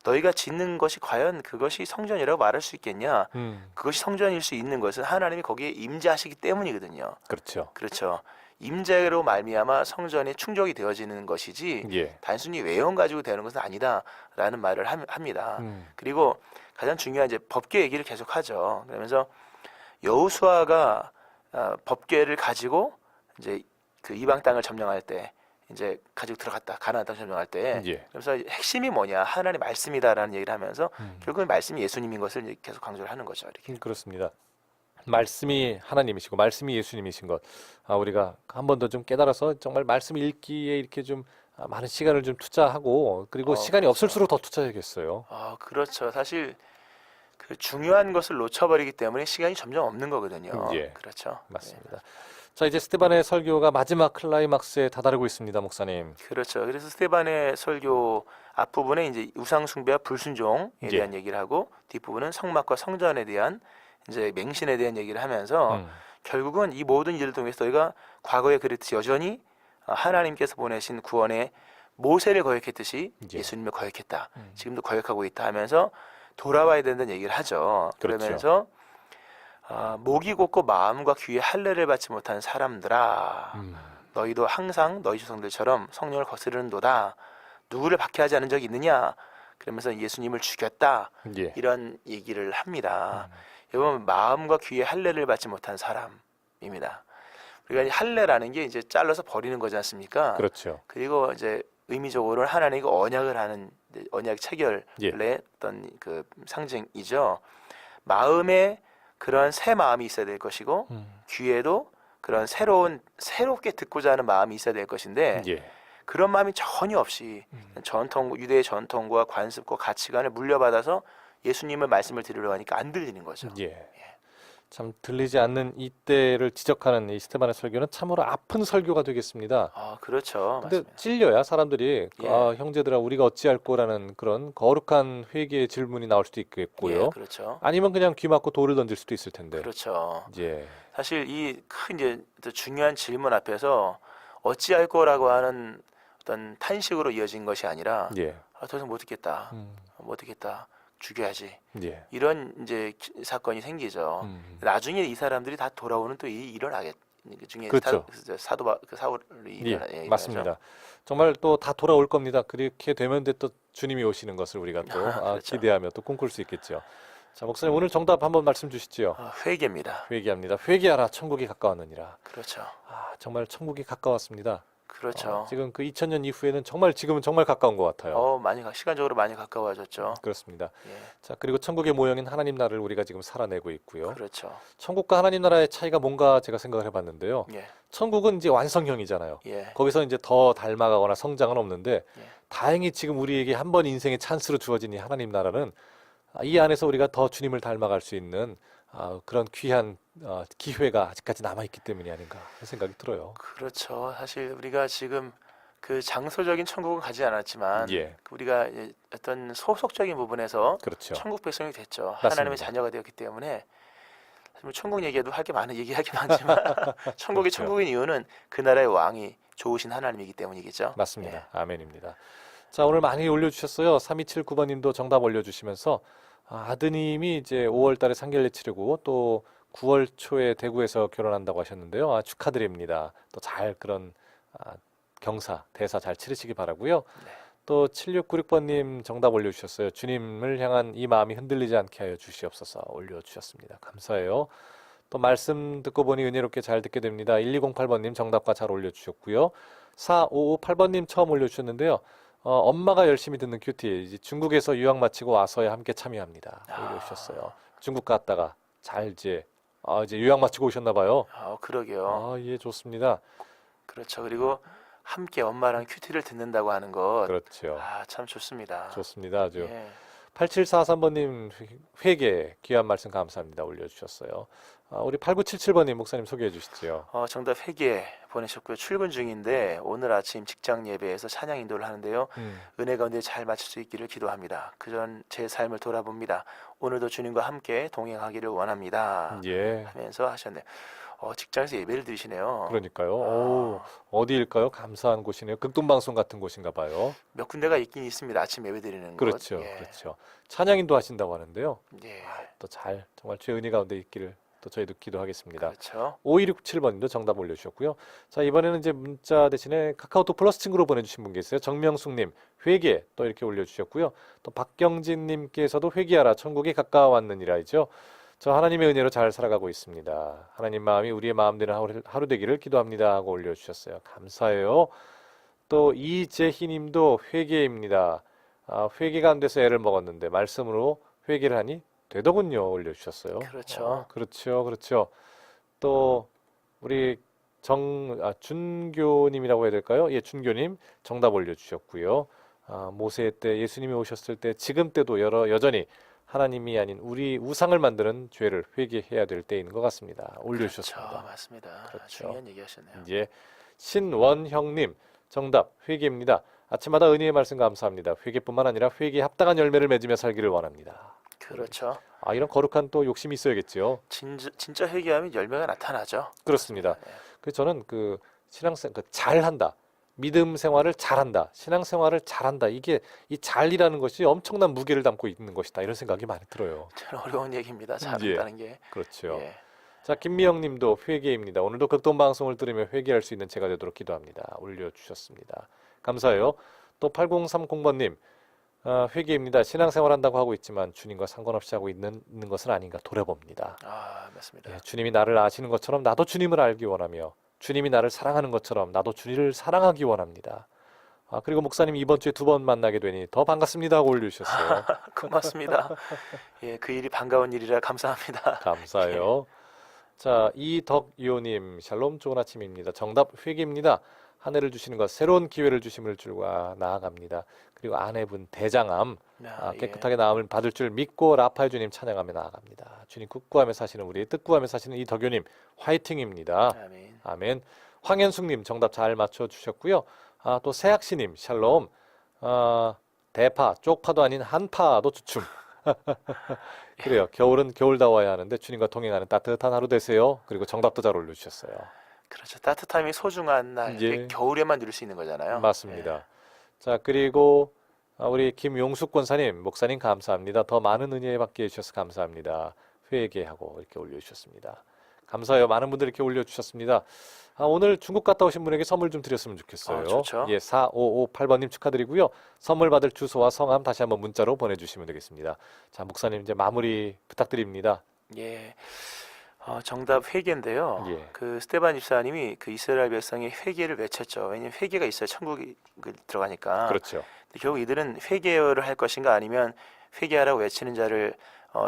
너희가 짓는 것이 과연 그것이 성전이라고 말할 수 있겠냐. 그것이 성전일 수 있는 것은 하나님이 거기에 임재하시기 때문이거든요. 그렇죠. 임재로 말미암아 성전이 충족이 되어지는 것이지 단순히 외형 가지고 되는 것은 아니다라는 말을 합니다. 그리고 가장 중요한 이제 법궤 얘기를 계속하죠. 그러면서 여호수아가 법궤를 가지고 이제 그 이방 땅을 점령할 때 이제 가지고 들어갔다. 가나안 땅 점령할 때. 예. 그래서 핵심이 뭐냐? 하나님의 말씀이다라는 얘기를 하면서 음. 결국은 말씀이 예수님인 것을 이제 계속 강조를 하는 거죠. 이렇게. 그렇습니다. 말씀이 하나님이시고 말씀이 예수님이신 것, 우리가 한 번 더 좀 깨달아서 정말 말씀 읽기에 이렇게 좀 많은 시간을 좀 투자하고, 그리고 시간이 그렇죠. 없을수록 더 투자해야겠어요. 그렇죠. 사실 그 중요한 것을 놓쳐버리기 때문에 시간이 점점 없는 거거든요. 예. 그렇죠. 맞습니다. 자, 이제 스테반의 설교가 마지막 클라이막스에 다다르고 있습니다, 목사님. 그렇죠. 그래서 스테반의 설교 앞부분에 이제 우상 숭배와 불순종에 예. 대한 얘기를 하고 뒷부분은 성막과 성전에 대한 이제 맹신에 대한 얘기를 하면서 결국은 이 모든 일을 통해서 너희가 과거에 그랬듯이 여전히 하나님께서 보내신 구원에 모세를 거역했듯이 예. 예수님을 거역했다. 지금도 거역하고 있다 하면서 돌아와야 된다는 얘기를 하죠. 그렇죠. 그러면서 목이 곧고 마음과 귀에 할례를 받지 못한 사람들아, 너희도 항상 너희 조상들처럼 성령을 거스르는도다. 누구를 박해하지 않은 적이 있느냐? 그러면서 예수님을 죽였다. 예. 이런 얘기를 합니다. 여러분, 마음과 귀에 할례를 받지 못한 사람입니다. 우리가 이 할례라는 게 이제 잘라서 버리는 거지 않습니까? 그렇죠. 그리고 이제 의미적으로는 하나님과 언약을 하는 언약 체결의 예. 어떤 그 상징이죠. 마음에 그런 새 마음이 있어야 될 것이고 귀에도 그런 새롭게 듣고자 하는 마음이 있어야 될 것인데 예. 그런 마음이 전혀 없이 유대의 전통과 관습과 가치관을 물려받아서 예수님의 말씀을 들으려고 하니까 안 들리는 거죠. 예. 참 들리지 않는 이때를 지적하는 이 스테반의 설교는 참으로 아픈 설교가 되겠습니다. 그렇죠. 근데 맞습니다. 찔려야 사람들이 예. 형제들아 우리가 어찌할꼬라는 그런 거룩한 회개의 질문이 나올 수도 있겠고요. 예, 그렇죠. 아니면 그냥 귀 막고 돌을 던질 수도 있을 텐데. 그렇죠. 예. 사실 이 큰 이제 중요한 질문 앞에서 어찌할 거라고 하는 어떤 탄식으로 이어진 것이 아니라 예. 더 이상 못 듣겠다. 음. 못 듣겠다. 죽여야지. 예. 이런 이제 사건이 생기죠. 나중에 이 사람들이 다 돌아오는 또 이 일어나겠. 그 중에 그렇죠. 사울이 예. 맞습니다. 정말 또 다 돌아올 겁니다. 그렇게 되면 또 주님이 오시는 것을 우리가 또 그렇죠. 기대하며 또 꿈꿀 수 있겠죠. 자, 목사님 오늘 정답 한번 말씀 주시지요. 회개입니다. 회개합니다. 회개하라 천국이 가까웠느니라. 그렇죠. 정말 천국이 가까웠습니다. 그렇죠. 지금 그 2000년 이후에는 지금은 정말 가까운 것 같아요. 시간적으로 많이 가까워졌죠. 그렇습니다. 예. 자, 그리고 천국의 모형인 하나님 나라를 우리가 지금 살아내고 있고요. 그렇죠. 천국과 하나님 나라의 차이가 뭔가 제가 생각을 해봤는데요. 예. 천국은 이제 완성형이잖아요. 예. 거기서 이제 더 닮아가거나 성장은 없는데 예. 다행히 지금 우리에게 한 번 인생의 찬스로 주어진 이 하나님 나라는 이 안에서 우리가 더 주님을 닮아갈 수 있는 그런 귀한 기회가 아직까지 남아있기 때문이 아닌가 하는 생각이 들어요. 그렇죠. 사실 우리가 지금 그 장소적인 천국은 가지 않았지만 예, 우리가 이제 어떤 소속적인 부분에서 그렇죠. 천국 백성이 됐죠. 맞습니다. 하나님의 자녀가 되었기 때문에 사실 뭐 천국 얘기해도 할 게 얘기할 게 많지만 천국이 그렇죠. 천국인 이유는 그 나라의 왕이 좋으신 하나님이기 때문이겠죠. 맞습니다. 예. 아멘입니다. 자, 오늘 많이 올려주셨어요. 3279번님도 정답 올려주시면서 아드님이 이제 5월 달에 상견례 치르고 또 9월 초에 대구에서 결혼한다고 하셨는데요. 축하드립니다. 또 잘 그런 경사, 대사 잘 치르시기 바라고요. 네. 또 7696번님 정답 올려주셨어요. 주님을 향한 이 마음이 흔들리지 않게 하여 주시옵소서 올려주셨습니다. 감사해요. 또 말씀 듣고 보니 은혜롭게 잘 듣게 됩니다. 1208번님 정답과 잘 올려주셨고요. 4558번님 처음 올려주셨는데요. 엄마가 열심히 듣는 큐티 이제 중국에서 유학 마치고 와서야 함께 참여합니다. 올려주셨어요. 중국 갔다가 잘 이제 유학 마치고 오셨나 봐요. 그러게요. 예, 좋습니다. 그렇죠. 그리고 함께 엄마랑 큐티를 듣는다고 하는 것. 그렇죠. 참 좋습니다. 좋습니다. 아주. 예. 8743번님 회개 귀한 말씀 감사합니다. 올려주셨어요. 우리 8977번님 목사님 소개해 주시죠. 정답 회개 보내셨고요. 출근 중인데 오늘 아침 직장 예배에서 찬양 인도를 하는데요. 은혜 가운데 잘 마칠 수 있기를 기도합니다. 그전 제 삶을 돌아봅니다. 오늘도 주님과 함께 동행하기를 원합니다. 예. 하면서 하셨네요. 직장에서 예배를 드리시네요. 그러니까요. 어디일까요? 감사한 곳이네요. 극동방송 같은 곳인가 봐요. 몇 군데가 있긴 있습니다. 아침 예배 드리는 그렇죠. 곳. 예. 그렇죠. 찬양인도 하신다고 하는데요. 예. 또 정말 주의 은혜 가운데 있기를 또 저희도 기도하겠습니다. 그렇죠. 5167번님도 정답 올려주셨고요. 자, 이번에는 이제 문자 대신에 카카오톡 플러스 친구로 보내주신 분 계세요. 정명숙님 회개 또 이렇게 올려주셨고요. 또 박경진님께서도 회개하라 천국이 가까워왔느니라이죠. 저 하나님의 은혜로 잘 살아가고 있습니다. 하나님 마음이 우리의 마음 되는 하루 되기를 기도합니다 하고 올려주셨어요. 감사해요. 또 이재희님도 회개입니다. 회개가 안 돼서 애를 먹었는데 말씀으로 회개를 하니 되더군요. 올려주셨어요. 그렇죠. 그렇죠, 그렇죠. 또 우리 준교님이라고 해야 될까요? 예, 준교님 정답 올려주셨고요. 모세 때 예수님이 오셨을 때 지금 때도 여전히 하나님이 아닌 우리 우상을 만드는 죄를 회개해야 될 때인 것 같습니다. 올려주셨습니다. 그렇죠. 맞습니다. 그렇죠. 중요한 얘기하셨네요. 예, 신원형님 정답 회개입니다. 아침마다 은혜의 말씀 감사합니다. 회개뿐만 아니라 회개에 합당한 열매를 맺으며 살기를 원합니다. 그렇죠. 이런 거룩한 또 욕심이 있어야겠죠. 진짜 회개하면 열매가 나타나죠. 그렇습니다. 네. 그래서 저는 그 신앙생활 잘한다, 믿음 생활을 잘한다, 신앙생활을 잘한다. 이게 이 잘이라는 것이 엄청난 무게를 담고 있는 것이다. 이런 생각이 많이 들어요. 참 어려운 얘기입니다. 잘한다는 게. 그렇죠. 예. 자, 김미영님도 회개입니다. 오늘도 극동 방송을 들으며 회개할 수 있는 제가 되도록 기도합니다. 올려주셨습니다. 감사해요. 또 8030번님 회개입니다. 신앙생활 한다고 하고 있지만 주님과 상관없이 하고 있는 것은 아닌가 돌아봅니다. 맞습니다. 예, 주님이 나를 아시는 것처럼 나도 주님을 알기 원하며 주님이 나를 사랑하는 것처럼 나도 주님을 사랑하기 원합니다. 그리고 목사님 이번 주에 2번 만나게 되니 더 반갑습니다 하고 올려주셨어요. 고맙습니다. 예, 그 일이 반가운 일이라 감사합니다. 감사해요. 자, 이덕요님 샬롬 좋은 아침입니다. 정답 회개입니다. 한 해를 주시는 것 새로운 기회를 주심을 줄과 나아갑니다. 그리고 아내분 대장암 깨끗하게 나음을 받을 줄 믿고 라파의 주님 찬양하며 나아갑니다. 주님 굳구하며 사시는 우리 뜻구하며 사시는 이덕요님 화이팅입니다. 아멘. 아멘. 황현숙님 정답 잘 맞춰주셨고요. 또 세학시님 샬롬. 대파 쪽파도 아닌 한파도 주춤. 그래요. 겨울은 겨울다워야 하는데 주님과 동행하는 따뜻한 하루 되세요. 그리고 정답도 잘 올려주셨어요. 그렇죠. 따뜻함이 소중한 날. 예. 겨울에만 누릴 수 있는 거잖아요. 맞습니다. 자, 그리고 우리 김용숙 권사님, 목사님 감사합니다. 더 많은 은혜 받게 해주셔서 감사합니다. 회개하고 이렇게 올려주셨습니다. 감사해요. 많은 분들이 이렇게 올려주셨습니다. 오늘 중국 갔다 오신 분에게 선물 좀 드렸으면 좋겠어요. 좋죠. 예, 4558번님 축하드리고요. 선물 받을 주소와 성함 다시 한번 문자로 보내주시면 되겠습니다. 자, 목사님 이제 마무리 부탁드립니다. 예. 정답 회개인데요. 예. 그 스테반 집사님이 그 이스라엘 백성이 회개를 외쳤죠. 왜냐하면 회개가 있어야 천국에 들어가니까. 그렇죠. 근데 결국 이들은 회개를 할 것인가 아니면 회개하라고 외치는 자를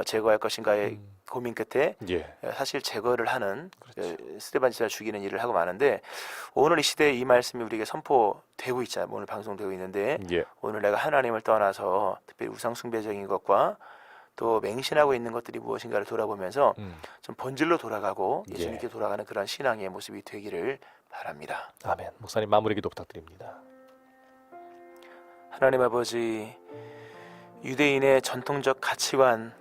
제거할 것인가의 고민 끝에 예. 사실 제거를 하는 그렇죠. 스테반 집사를 죽이는 일을 하고 마는데 오늘 이 시대에 이 말씀이 우리에게 선포되고 있잖아요. 오늘 방송되고 있는데 예. 오늘 내가 하나님을 떠나서 특별히 우상숭배적인 것과 또 맹신하고 있는 것들이 무엇인가를 돌아보면서 좀 본질로 돌아가고 예. 예수님께 돌아가는 그런 신앙의 모습이 되기를 바랍니다. 아멘. 목사님 마무리 기도 부탁드립니다. 하나님 아버지, 유대인의 전통적 가치관,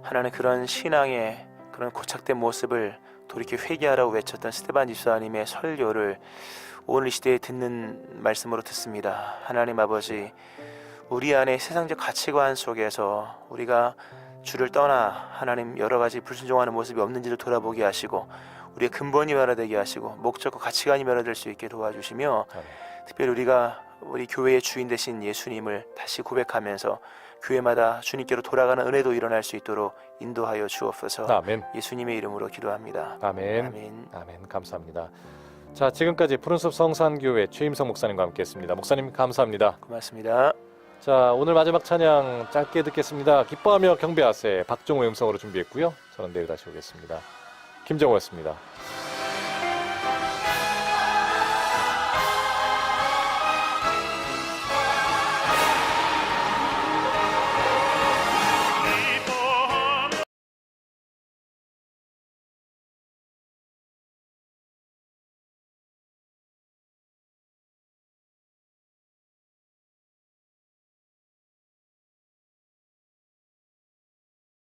하나님 그런 신앙의 그런 고착된 모습을 돌이켜 회개하라고 외쳤던 스테반 집사님의 설교를 오늘 이 시대에 듣는 말씀으로 듣습니다. 하나님 아버지, 우리 안에 세상적 가치관 속에서 우리가 주를 떠나 하나님 여러 가지 불순종하는 모습이 없는지를 돌아보게 하시고 우리의 근본이 변화되게 하시고 목적과 가치관이 변화될 수 있게 도와주시며 아멘. 특별히 우리가 우리 교회의 주인 되신 예수님을 다시 고백하면서 교회마다 주님께로 돌아가는 은혜도 일어날 수 있도록 인도하여 주옵소서. 아멘. 예수님의 이름으로 기도합니다. 아멘. 아멘. 아멘. 감사합니다. 자, 지금까지 푸른숲 성산교회 최임성 목사님과 함께했습니다. 목사님 감사합니다. 고맙습니다. 자, 오늘 마지막 찬양 짧게 듣겠습니다. 기뻐하며 경배하세 박종호 음성으로 준비했고요. 저는 내일 다시 오겠습니다. 김정호였습니다.